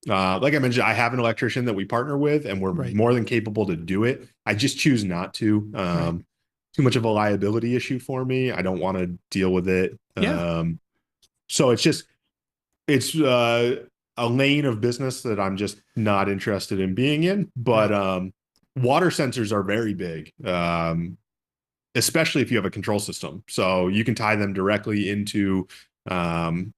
Like I mentioned, I have an electrician that we partner with, and we're Right. more than capable to do it. I just choose not to. Right. Too much of a liability issue for me. I don't want to deal with it. Yeah. So it's a lane of business that I'm just not interested in being in. But water sensors are very big, especially if you have a control system. So you can tie them directly into. You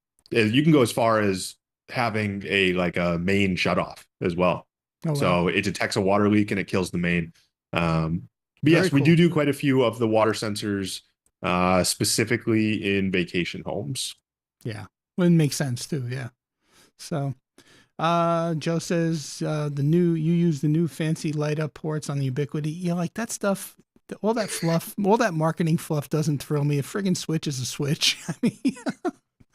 can go as far as having a main shutoff as well. Oh, wow. So it detects a water leak and it kills the main. But yes, we cool. do quite a few of the water sensors, specifically in vacation homes. Yeah. Well, it makes sense too. Yeah. So, Joe says, you use the new fancy light up ports on the Ubiquity. You know, like that stuff, all that fluff, all that marketing fluff doesn't thrill me. A friggin' switch is a switch. I mean,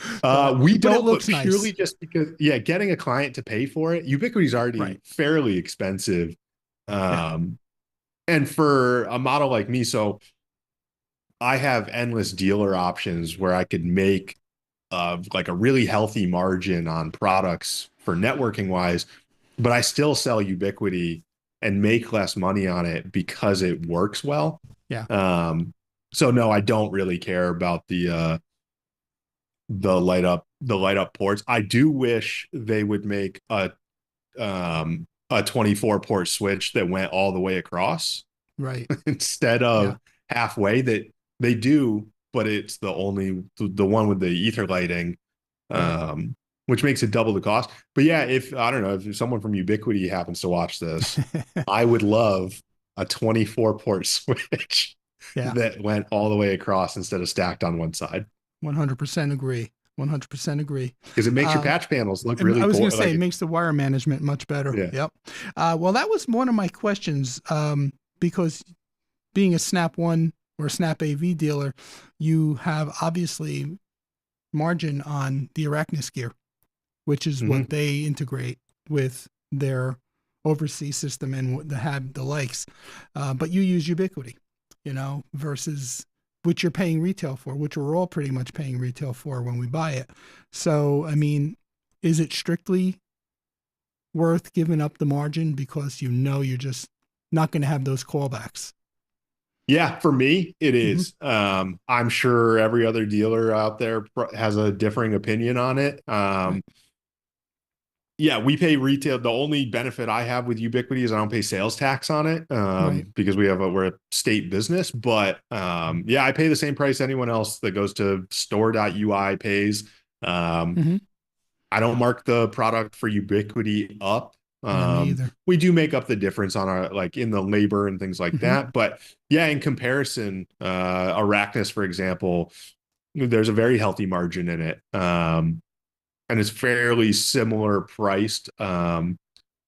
We but it don't, but looks nice. purely just because, yeah, getting a client to pay for it, Ubiquity is already Right. fairly expensive. Yeah. Um, and for a model like me, so I have endless dealer options where I could make like a really healthy margin on products for networking wise, but I still sell Ubiquity and make less money on it because it works well. Yeah. Um, so no, I don't really care about the light up ports. I do wish they would make a 24 port switch that went all the way across Right. instead Yeah. of halfway that they do, but it's the one with the ether lighting, Right. which makes it double the cost. But yeah, if I don't know if someone from Ubiquity happens to watch this, I would love a 24 port switch Yeah. that went all the way across instead of stacked on one side 100% agree. 100% agree. because it makes your Uh, patch panels look and really I was poor. going to say it makes the wire management much better. Yeah. Yep. Well, that was one of my questions because being a Snap One or Snap AV dealer, you have obviously margin on the Arachnus gear, which is Mhm. what they integrate with their overseas system and have the likes. But you use Ubiquity, versus which you're paying retail for, which we're all pretty much paying retail for when we buy it. So, I mean, is it strictly worth giving up the margin because you're just not going to have those callbacks? Yeah, for me, it Mm-hmm. is. I'm sure every other dealer out there has a differing opinion on it. Right. Yeah, we pay retail. The only benefit I have with Ubiquity is I don't pay sales tax on it Right. because we're a state business. But yeah, I pay the same price anyone else that goes to store.ui pays. Um, Mm-hmm. I don't mark the product for Ubiquity up. Yeah, me either. We do make up the difference on our like in the labor and things like Mm-hmm. that. But yeah, in comparison, Arachnus, for example, there's a very healthy margin in it. And it's fairly similar priced. But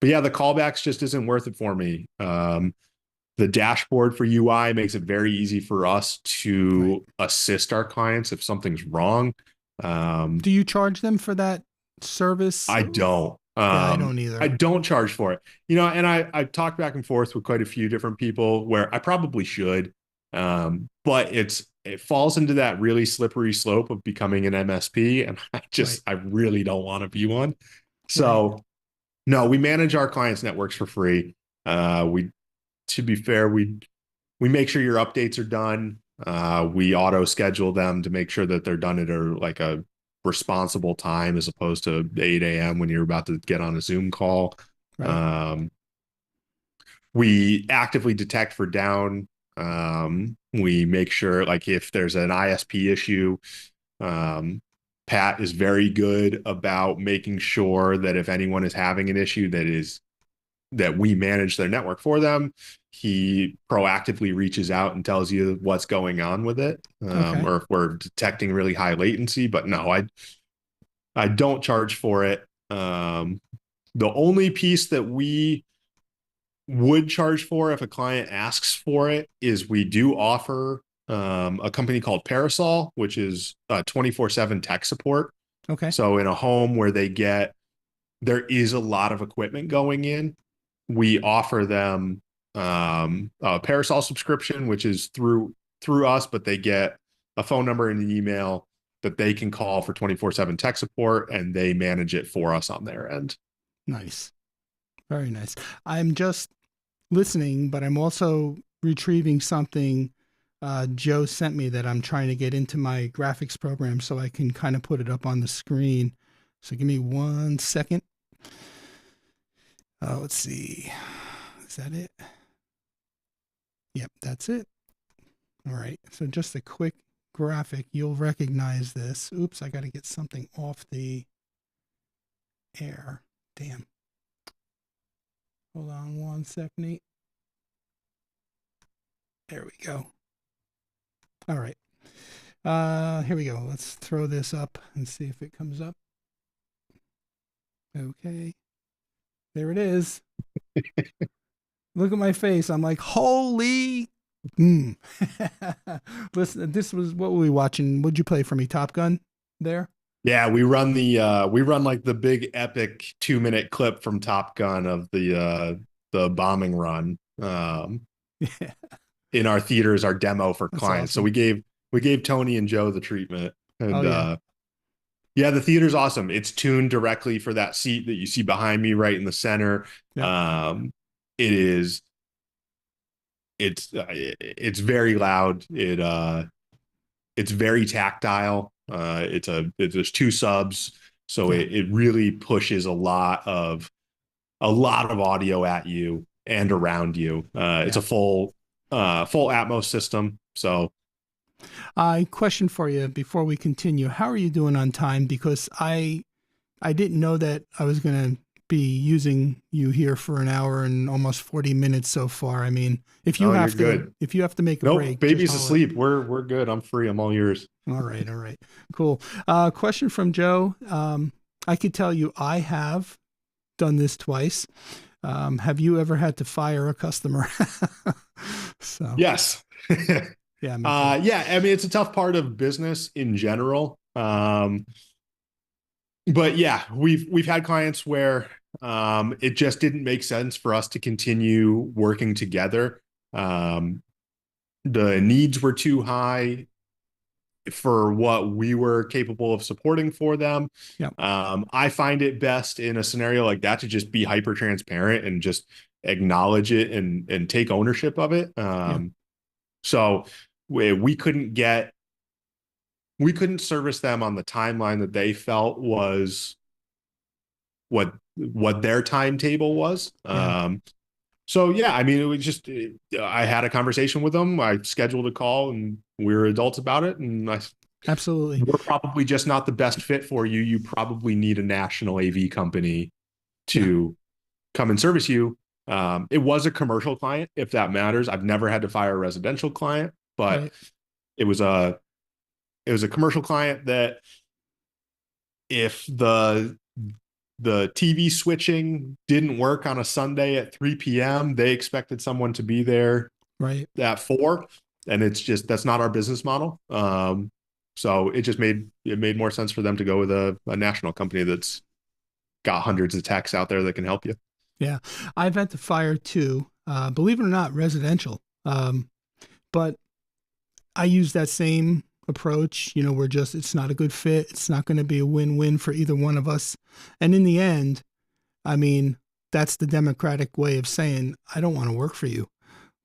yeah, the callbacks just isn't worth it for me. The dashboard for UI makes it very easy for us Right. to assist our clients if something's wrong. Um, Do you charge them for that service? I don't. Yeah, I don't either. I don't charge for it. And I've talked back and forth with quite a few different people where I probably should. But it falls into that really slippery slope of becoming an MSP. And Right. I really don't want to be one. Right. So no, we manage our clients' networks for free. We to be fair, we make sure your updates are done. We auto schedule them to make sure that they're done at a responsible time as opposed to 8 a.m. when you're about to get on a Zoom call. Right. Um, we actively detect for down. We make sure, like, if there's an ISP issue, um, Pat is very good about making sure that if anyone is having an issue that we manage their network for them. He proactively reaches out and tells you what's going on with it, Okay. or if we're detecting really high latency. But no, I don't charge for it. The only piece that we would charge for if a client asks for it is we do offer a company called Parasol, which is 24/7 tech support. Okay. So in a home where there is a lot of equipment going in, we offer them a Parasol subscription, which is through us, but they get a phone number and an email that they can call for 24/7 tech support, and they manage it for us on their end. Nice. Very nice. I'm just listening, but I'm also retrieving something Joe sent me that I'm trying to get into my graphics program so I can kind of put it up on the screen. So give me 1 second. Let's see. Is that it? Yep, that's it. All right. So just a quick graphic. You'll recognize this. Oops, I got to get something off the air. Damn. Hold on 1 second, Nate. There we go. All right. Here we go. Let's throw this up and see if it comes up. Okay. There it is. Look at my face. I'm like, holy. Listen, this was what were we watching? What'd you play for me? Top Gun there? Yeah, we run like the big epic 2 minute clip from Top Gun of the bombing run Yeah, in our theaters, our demo for that's clients. So awesome. we gave Tony and Joe the treatment. Oh And yeah, yeah, the theater's awesome. It's tuned directly for that seat that you see behind me right in the center. yep, Um it is it's very loud. It's very tactile. There's two subs, so yeah, it really pushes a lot of audio at you and around you. It's yeah. a full Atmos system. So Question for you before we continue. How are you doing on time? Because I didn't know that I was going to be using you here for an hour and almost 40 minutes so far. I mean, oh, you're good. if you have to make a Nope, break, just baby's holler. asleep. We're good. I'm free. I'm all yours. All right, all right. Cool. Question from Joe. I could tell you I have done this twice. Have you ever had to fire a customer? So, Yes. yeah, me too. Yeah, I mean it's a tough part of business in general. But yeah, we've had clients where it just didn't make sense for us to continue working together. Um, the needs were too high for what we were capable of supporting for them. Yep, I find it best in a scenario like that to just be hyper transparent and just acknowledge it and take ownership of it. yeah, So we couldn't service them on the timeline that they felt was what their timetable was. yeah, So yeah, I mean, it was just I had a conversation with them. I scheduled a call, and we were adults about it. And absolutely. we're probably just not the best fit for you. You probably need a national AV company Yeah, to come and service you. It was a commercial client, if that matters. I've never had to fire a residential client, but right, it was a commercial client that if the TV switching didn't work on a Sunday at 3 p.m., they expected someone to be there right. at 4, and it's just that's not our business model. So it made more sense for them to go with a national company that's got hundreds of techs out there that can help you. Yeah, I've had to fire too. Believe it or not, residential. But I use that same approach. You know, we're just, it's not a good fit. It's not going to be a win win for either one of us. And in the end, I mean, that's the democratic way of saying, I don't want to work for you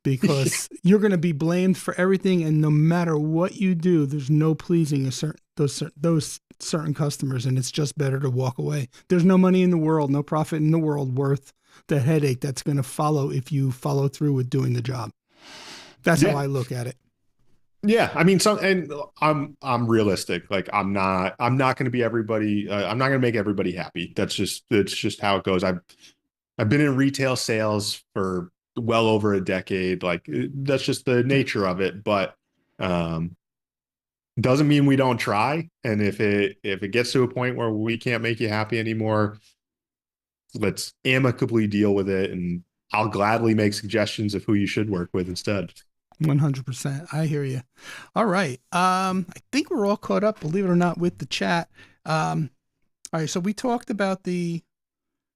because you're going to be blamed for everything. And no matter what you do, there's no pleasing those certain customers. And it's just better to walk away. There's no money in the world, no profit in the world worth the headache that's going to follow if you follow through with doing the job. That's how Yeah. I look at it. Yeah, I mean, and I'm realistic. Like, I'm not going to be everybody. I'm not going to make everybody happy. That's just how it goes. I've been in retail sales for well over a decade. Like, that's just the Yeah. nature of it. But um, doesn't mean we don't try. And if it gets to a point where we can't make you happy anymore, let's amicably deal with it. And I'll gladly make suggestions of who you should work with instead. 100%. I hear you. All right. I think we're all caught up, believe it or not, with the chat. All right. So we talked about the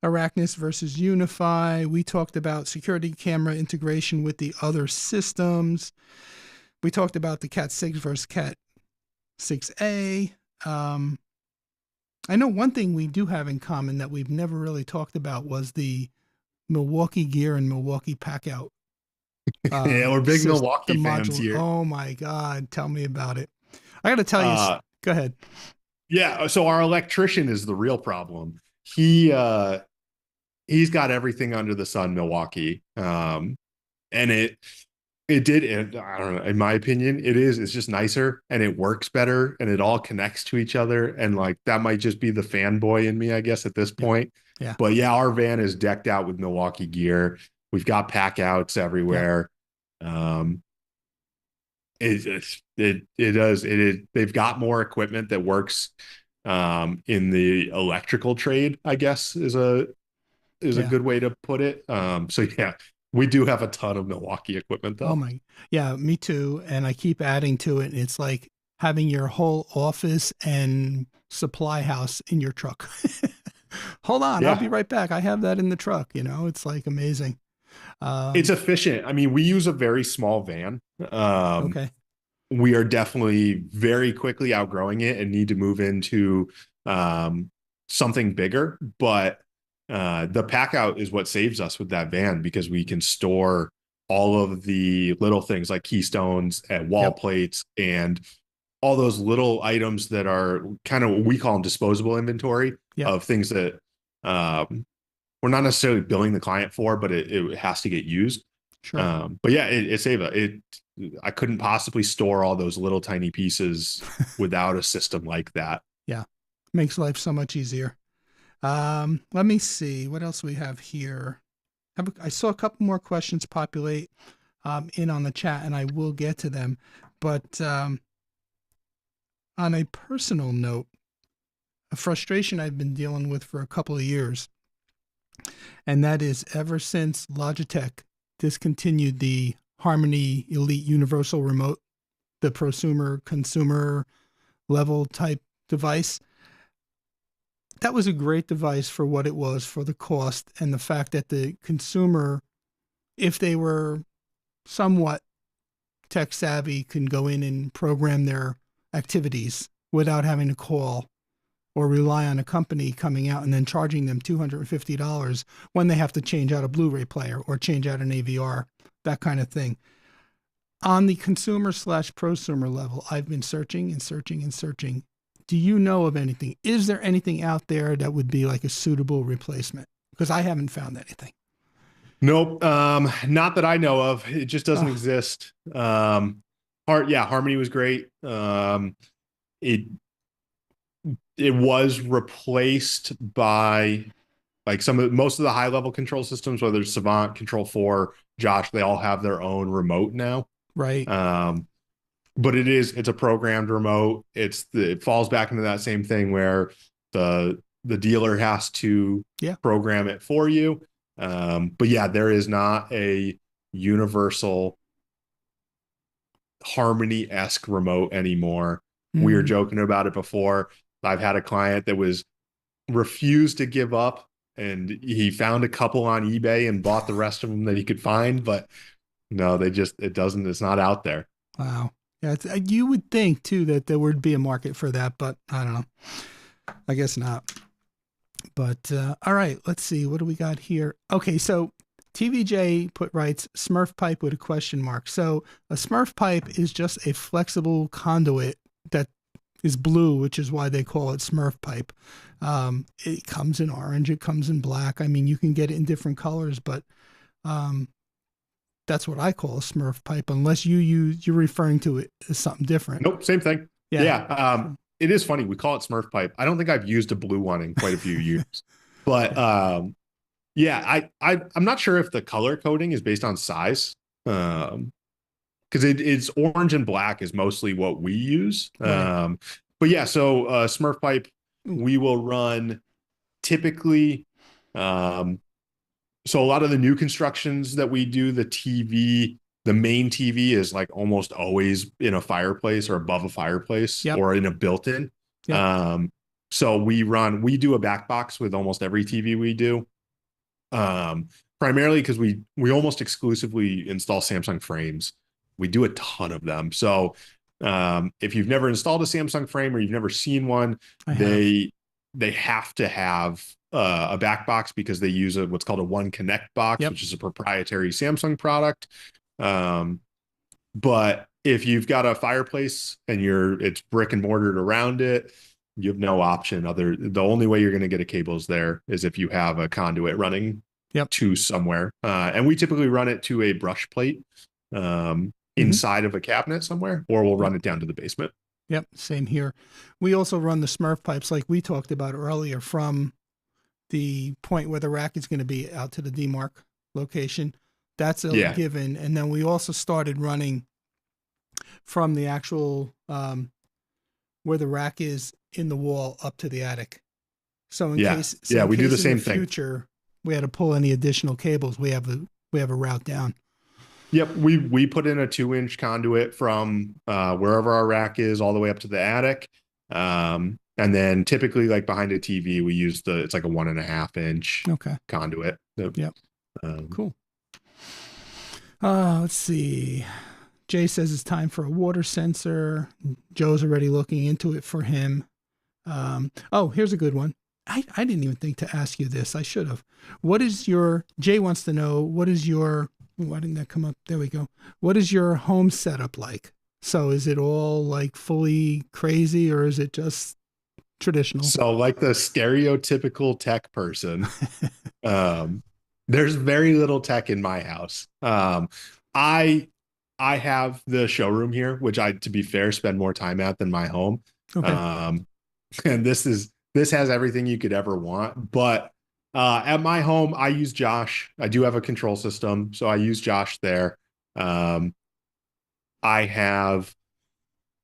Arachnus versus Unify. We talked about security camera integration with the other systems. We talked about the Cat 6 versus Cat 6A. I know one thing we do have in common that we've never really talked about was the Milwaukee Gear and Milwaukee Packout Yeah, we're big Milwaukee system fans module. here. Oh my God. Tell me about it. I got to tell you, Uh, go ahead. Yeah, so our electrician is the real problem. He's got everything under the sun, Milwaukee. And I don't know, in my opinion, it's just nicer and it works better and it all connects to each other. And like that might just be the fanboy in me, I guess, at this Yeah. point. Yeah. But yeah, our van is decked out with Milwaukee gear. We've got pack outs Yeah. everywhere. Um, it does they've got more equipment that works in the electrical trade, I guess is a Yeah. good way to put it. So yeah, we do have a ton of Milwaukee equipment Oh though. my. Yeah. Me too. And I keep adding to it. And it's like, having your whole office and supply house in your truck. Hold on, I'll be Yeah. right back. I have that in the truck. It's like amazing. It's efficient. I mean, we use a very small van. Okay. We are definitely very quickly outgrowing it and need to move into something bigger. But the pack out is what saves us with that van because we can store all of the little things like keystones and wall Yep. plates and all those little items that are kind of what we call them disposable inventory Yep. of things that we're not necessarily billing the client for, but it has to get used. Sure. But yeah, it saved it. I couldn't possibly store all those little tiny pieces without a system like that. Yeah. Makes life so much easier. Let me see what else we have here. I saw a couple more questions populate in on the chat, and I will get to them. But on a personal note, a frustration I've been dealing with for a couple of years, and that is ever since Logitech discontinued the Harmony Elite Universal Remote, the prosumer consumer level type device. That was a great device for what it was, for the cost and the fact that the consumer, if they were somewhat tech savvy, can go in and program their activities without having to call or rely on a company coming out and then charging them $250 when they have to change out a Blu-ray player or change out an AVR, that kind of thing. On the consumer slash prosumer level, I've been searching and searching and searching. Do you know of anything? Is there anything out there that would be like a suitable replacement? Because I haven't found anything. Nope. Not that I know of. It just doesn't exist. Harmony was great. It was replaced by like most of the high level control systems, whether it's Savant, Control 4, Josh, they all have their own remote now. Right. But it's a programmed remote. It falls back into that same thing where the dealer has to program it for you. But yeah, there is not a universal Harmony-esque remote anymore. We were joking about it before. I've had a client that refused to give up, and he found a couple on eBay and bought the rest of them that he could find. But no, it's not out there. Wow. Yeah, you would think too that there would be a market for that, but I don't know. I guess not. But all right, let's see. What do we got here? Okay, so TVJ writes Smurf pipe with a question mark. So a Smurf pipe is just a flexible conduit that is blue, which is why they call it Smurf pipe. It comes in orange. It comes in black. I mean, you can get it in different colors, but that's what I call a Smurf pipe, unless you're referring to it as something different. Nope, same thing. Yeah. It is funny. We call it Smurf pipe. I don't think I've used a blue one in quite a few years. But I'm not sure if the color coding is based on size. Because it's orange and black is mostly what we use. Right. But yeah, so Smurf pipe, we will run typically. So a lot of the new constructions that we do, the main TV is like almost always in a fireplace or above a fireplace or in a built-in. Yep. So we do a back box with almost every TV we do. Primarily because we almost exclusively install Samsung frames. We do a ton of them. So if you've never installed a Samsung frame or you've never seen one, they have to have a back box because they use what's called a One Connect box, which is a proprietary Samsung product. But if you've got a fireplace and it's brick and mortared around it, you have no option. The only way you're going to get a cable there is if you have a conduit running to somewhere. And we typically run it to a brush plate inside of a cabinet somewhere, or we'll run it down to the basement. Yep, same here. We also run the Smurf pipes like we talked about earlier from the point where the rack is going to be out to the DMARC location. That's a given. And then we also started running from the actual where the rack is in the wall up to the attic. So in case we do the same thing. We had to pull any additional cables, we have a route down. Yep, we put in a 2-inch conduit from wherever our rack is all the way up to the attic. And then typically like behind a TV, we use it's like a 1.5-inch Okay. conduit. Yep. Um, Cool. Let's see. Jay says it's time for a water sensor. Joe's already looking into it for him. Oh, here's a good one. I didn't even think to ask you this. I should have. Jay wants to know, why didn't that come up? There we go. What is your home setup like? So is it all like fully crazy or is it just traditional? So like the stereotypical tech person, there's very little tech in my house. I I have the showroom here, which to be fair, spend more time at than my home. Okay. And this has everything you could ever want. But at my home, I use Josh. I do have a control system, so I use Josh there. I have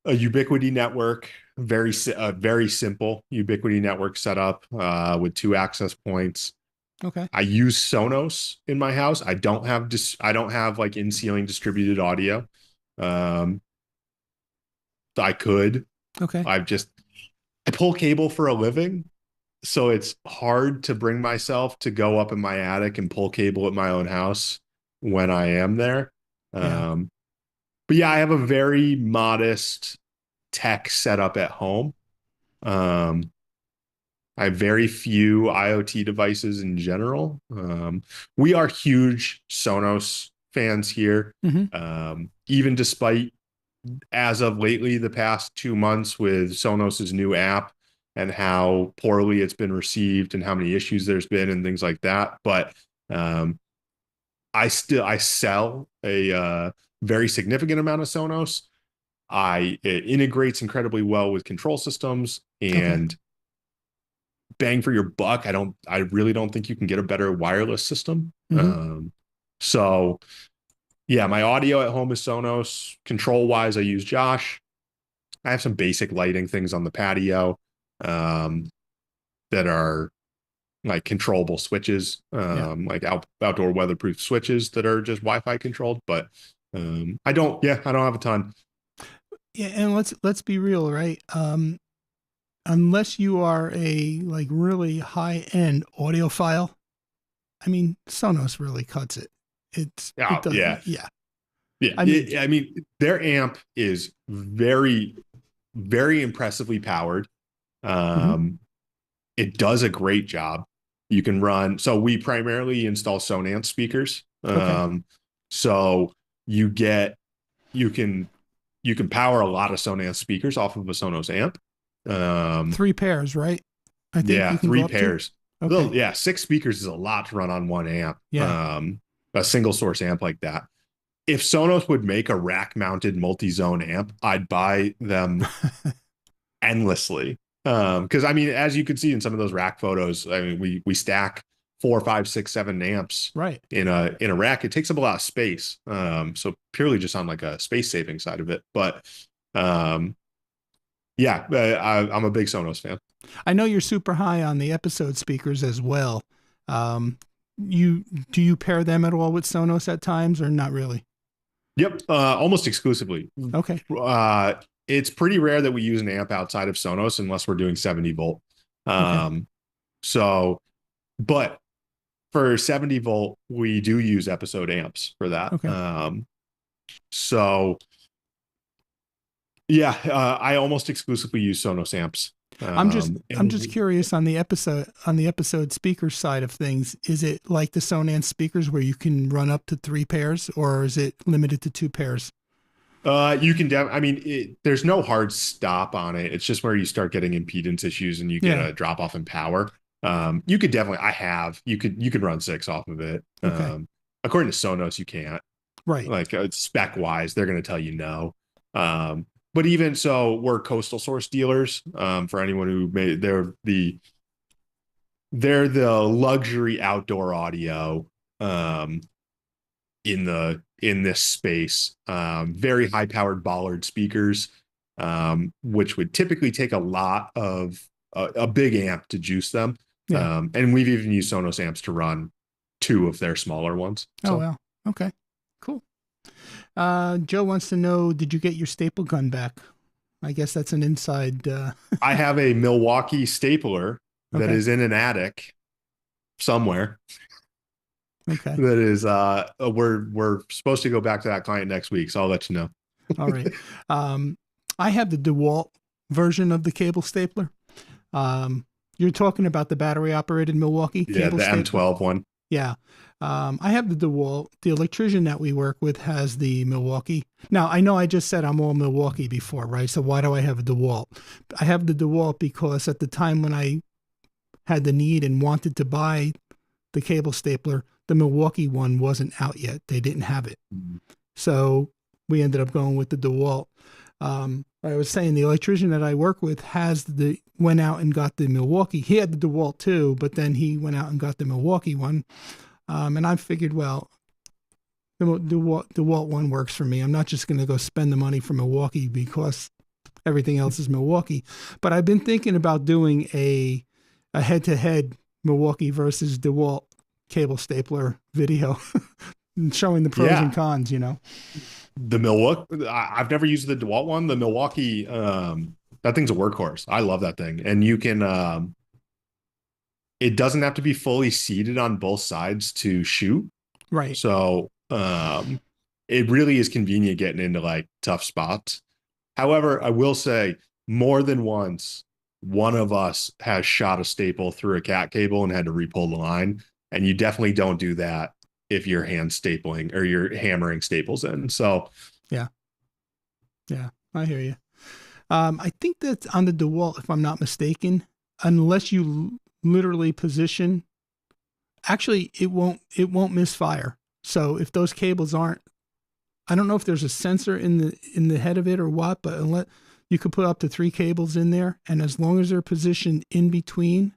a Ubiquity network, very simple Ubiquity network setup with 2 access points. Okay. I use Sonos in my house. I don't have like in-ceiling distributed audio. I could. Okay. I pull cable for a living, so it's hard to bring myself to go up in my attic and pull cable at my own house when I am there. Yeah. But yeah, I have a very modest tech setup at home. I have very few IoT devices in general. We are huge Sonos fans here. Even despite, as of lately, the past 2 months with Sonos's new app and how poorly it's been received and how many issues there's been and things like that. But I sell a very significant amount of Sonos. It integrates incredibly well with control systems and bang for your buck. I really don't think you can get a better wireless system. So yeah, my audio at home is Sonos. Control wise, I use Josh. I have some basic lighting things on the patio that are like controllable switches, like outdoor weatherproof switches that are just Wi-Fi controlled. But I don't have a ton. Yeah, and let's be real, right? Unless you are a like really high end audiophile, I mean, Sonos really cuts it. It does. Yeah. I mean, their amp is very, very impressively powered. It does a great job. You can run. So we primarily install Sonance speakers. So you can power a lot of Sonance speakers off of a Sonos amp. 3 pairs, right? I think yeah, you can 3 go up pairs. To? Okay. Well, yeah, 6 speakers is a lot to run on one amp. Yeah. A single source amp like that. If Sonos would make a rack mounted multi-zone amp, I'd buy them endlessly. Because I mean, as you can see in some of those rack photos, I mean, we stack 4, 5, 6, 7 amps right in a rack. It takes up a lot of space. So purely just on like a space saving side of it. But yeah, I'm a big Sonos fan. I know you're super high on the episode speakers as well. Do you pair them at all with Sonos at times or not really? Yep, almost exclusively. Okay. It's pretty rare that we use an amp outside of Sonos unless we're doing 70 volt. So, but for 70 volt, we do use episode amps for that. So yeah, I almost exclusively use Sonos amps. I'm just curious on the episode speaker side of things. Is it like the Sonance speakers where you can run up to 3 pairs, or is it limited to 2 pairs? You can I mean, there's no hard stop on it. It's just where you start getting impedance issues and you get a drop off in power. You could definitely, you could run 6 off of it. According to Sonos, you can't. Right. Like spec wise, they're going to tell you no. But even so, we're Coastal Source dealers. For anyone who they're the luxury outdoor audio in this space. Very high powered bollard speakers, which would typically take a lot of a big amp to juice them. And we've even used Sonos amps to run 2 of their smaller ones. So. Oh, wow. Okay, cool. Joe wants to know, did you get your staple gun back? I guess that's an inside. I have a Milwaukee stapler that Okay. is in an attic somewhere. Okay. That is, we're supposed to go back to that client next week, so I'll let you know. All right. I have the DeWalt version of the cable stapler. You're talking about the battery operated Milwaukee Yeah, cable the stapler. M12 one. Yeah. I have the DeWalt. The electrician that we work with has the Milwaukee. Now, I know I just said I'm all Milwaukee before, right? So why do I have a DeWalt? I have the DeWalt because at the time when I had the need and wanted to buy the cable stapler, the Milwaukee one wasn't out yet. They didn't have it. So we ended up going with the DeWalt. I was saying the electrician that I work with went out and got the Milwaukee. He had the DeWalt too, but then he went out and got the Milwaukee one. And I figured, well, the DeWalt one works for me. I'm not just going to go spend the money for Milwaukee because everything else is Milwaukee. But I've been thinking about doing a head-to-head Milwaukee versus DeWalt cable stapler video, showing the pros and cons, The Milwaukee, I've never used the DeWalt one. The Milwaukee, that thing's a workhorse. I love that thing. And you can, it doesn't have to be fully seated on both sides to shoot. Right. So, it really is convenient getting into like tough spots. However, I will say more than once, one of us has shot a staple through a cat cable and had to repull the line. And you definitely don't do that if you're hand stapling or you're hammering staples in. So yeah, I hear you. I think that's on the DeWalt, if I'm not mistaken, unless you literally position, actually it won't misfire. So if those cables aren't, I don't know if there's a sensor in the head of it or what, but unless you could put up to 3 cables in there, and as long as they're positioned in between,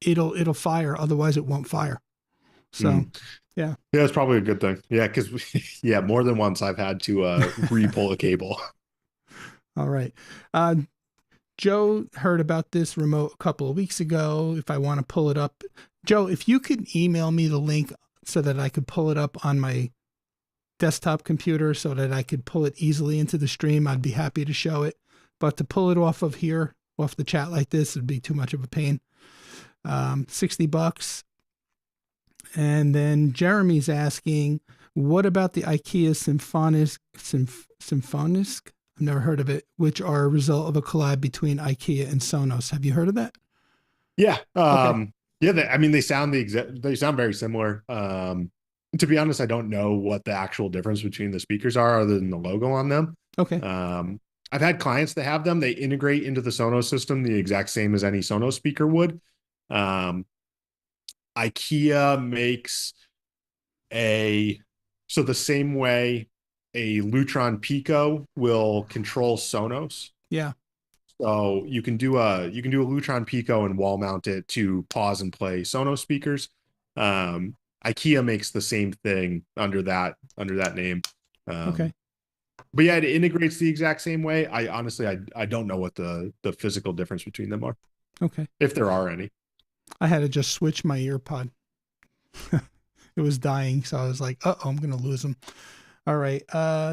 it'll fire. Otherwise it won't fire. So yeah, that's probably a good thing. Yeah, because more than once I've had to repull a cable. All right. Joe heard about this remote a couple of weeks ago. If I want to pull it up, Joe, if you could email me the link so that I could pull it up on my desktop computer so that I could pull it easily into the stream, I'd be happy to show it. But to pull it off of here, off the chat like this, would be too much of a pain. $60. And then Jeremy's asking, what about the IKEA Symfonisk? I've never heard of it, which are a result of a collab between IKEA and Sonos. Have you heard of that? Yeah. Okay. Yeah. They sound very similar. To be honest, I don't know what the actual difference between the speakers are other than the logo on them. Okay. I've had clients that have them. They integrate into the Sonos system the exact same as any Sonos speaker would. IKEA makes so the same way a Lutron Pico will control Sonos. Yeah. So you can do a Lutron Pico and wall mount it to pause and play Sonos speakers. IKEA makes the same thing under that name. Okay. But yeah, it integrates the exact same way. I honestly don't know what the physical difference between them are. Okay. If there are any. I had to just switch my ear pod. It was dying, so I was like, uh-oh, I'm gonna lose them. All right.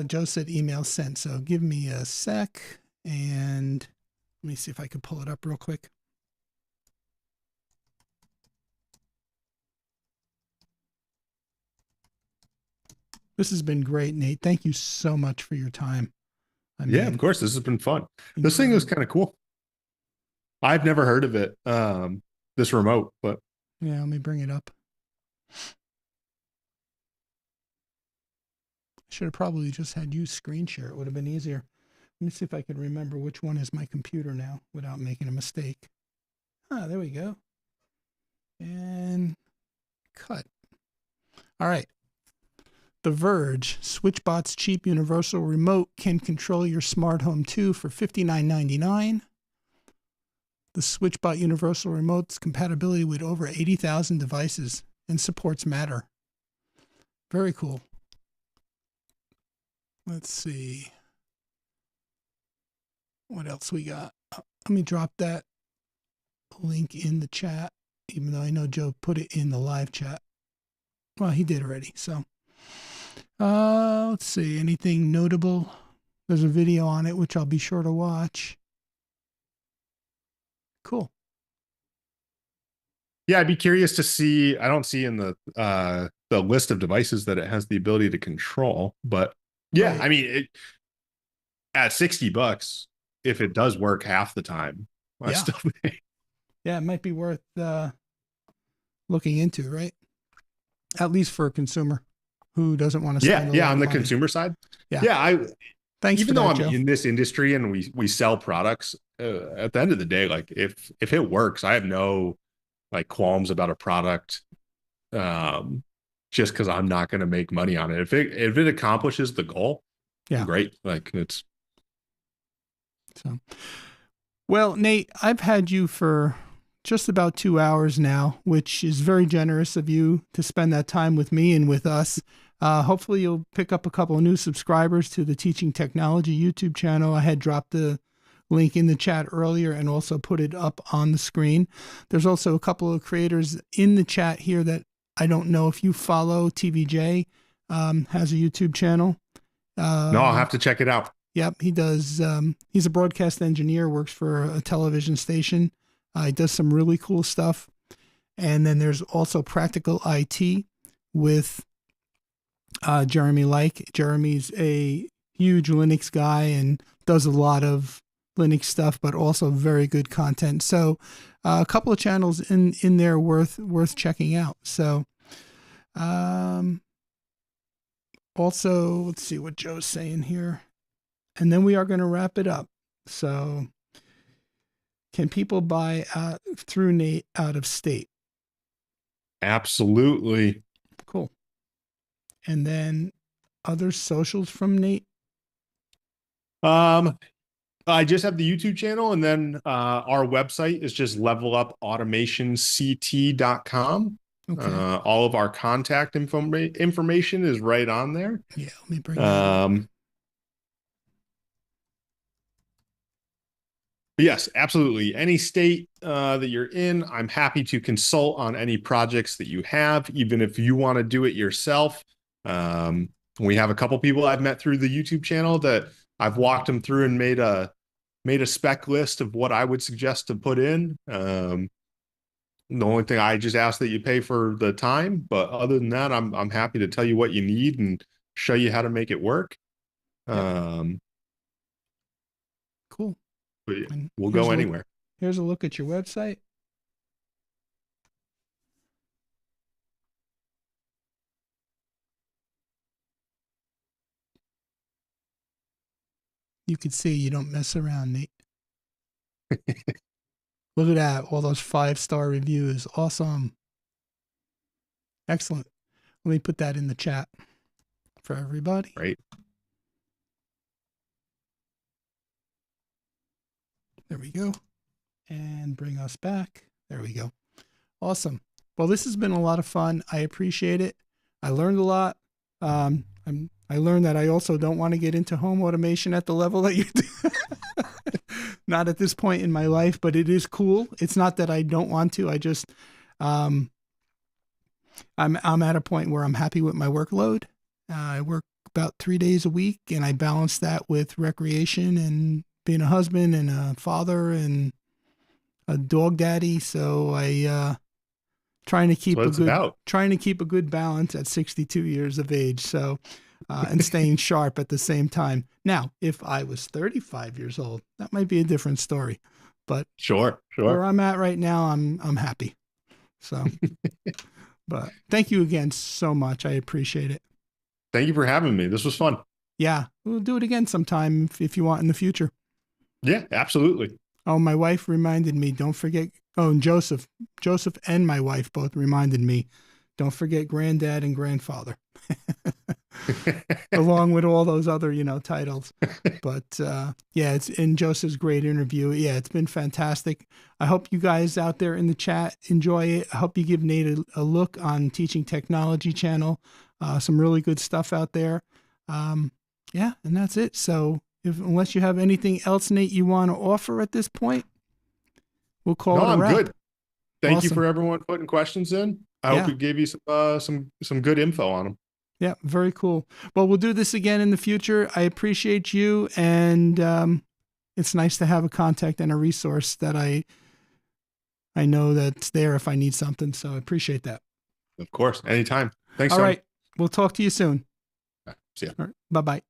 Joe said email sent, so give me a sec and let me see if I can pull it up real quick. This has been great, Nate. Thank you so much for your time. Yeah, of course. This has been fun. This thing was kind of cool. I've never heard of it, this remote, but. Yeah, let me bring it up. Should have probably just had you screen share. It would have been easier. Let me see if I can remember which one is my computer now without making a mistake. Ah, there we go. And cut. All right. The Verge, SwitchBot's cheap universal remote can control your smart home too for $59.99. The SwitchBot universal remote's compatibility with over 80,000 devices and supports Matter. Very cool. Let's see. What else we got? Let me drop that link in the chat, even though I know Joe put it in the live chat. Well, he did already, so. Let's see. Anything notable? There's a video on it, which I'll be sure to watch. Cool. Yeah, I'd be curious to see. I don't see in the list of devices that it has the ability to control, but yeah, Right. I mean, at $60, if it does work half the time, I Yeah. still think. Yeah, it might be worth looking into, right? At least for a consumer who doesn't want to Yeah, spend a yeah, lot on of the money. consumer side. Yeah. Yeah, I Thanks for even though that, I'm Joe. in this industry and we sell products, at the end of the day, like if it works, I have no like qualms about a product, um, just because I'm not going to make money on it. If it accomplishes the goal, Yeah. great. Like it's So, well, Nate, I've had you for just about 2 hours now, which is very generous of you to spend that time with me and with us. Hopefully, you'll pick up a couple of new subscribers to the Teaching Technology YouTube channel. I had dropped the link in the chat earlier and also put it up on the screen. There's also a couple of creators in the chat here that I don't know if you follow. TVJ has a YouTube channel. no, I'll have to check it out. Yep, he does. He's a broadcast engineer, works for a television station. He does some really cool stuff. And then there's also Practical IT with Jeremy Like. Jeremy's a huge Linux guy and does a lot of Linux stuff, but also very good content. So a couple of channels in there worth checking out. So also, let's see what Joe's saying here. And then we are going to wrap it up. So, can people buy through Nate out of state? Absolutely. Cool. And then other socials from Nate? I just have the YouTube channel, and then our website is just levelupautomationct.com. Okay. All of our contact information is right on there. Yeah, let me bring that up. Yes, absolutely. Any state that you're in, I'm happy to consult on any projects that you have, even if you want to do it yourself. We have a couple people I've met through the YouTube channel that I've walked them through and made a spec list of what I would suggest to put in. The only thing I just ask that you pay for the time, but other than that, I'm happy to tell you what you need and show you how to make it work. Yep. Cool. But And we'll go anywhere. Here's a look at your website. You can see you don't mess around, Nate. Look at that. All those 5-star reviews. Awesome. Excellent. Let me put that in the chat for everybody. Right. There we go. And bring us back. There we go. Awesome. Well, this has been a lot of fun. I appreciate it. I learned a lot. I learned that I also don't want to get into home automation at the level that you do. Not at this point in my life, but it is cool. It's not that I don't want to. I just, I'm at a point where I'm happy with my workload. I work about 3 days a week, and I balance that with recreation and being a husband and a father and a dog daddy. So I trying to keep a good balance at 62 years of age. So and staying sharp at the same time. Now, if I was 35 years old, that might be a different story. But sure. Where I'm at right now, I'm happy. So, but thank you again so much. I appreciate it. Thank you for having me. This was fun. Yeah, we'll do it again sometime if you want in the future. Yeah, absolutely. Oh, my wife reminded me, don't forget. Oh, and Joseph and my wife both reminded me, don't forget granddad and grandfather. Along with all those other, titles. But yeah, it's in Joseph's great interview. Yeah, it's been fantastic. I hope you guys out there in the chat enjoy it. I hope you give Nate a look on Teaching Technology channel. Some really good stuff out there. Yeah, and that's it. So unless you have anything else, Nate, you want to offer at this point, we'll call it a wrap. I'm good. Thank you for everyone putting questions in. I hope we gave you some good info on them. Yeah, very cool. Well, we'll do this again in the future. I appreciate you, and it's nice to have a contact and a resource that I know that's there if I need something. So I appreciate that. Of course, anytime. Thanks. All Tony. right, we'll talk to you soon. See ya. All right, bye-bye.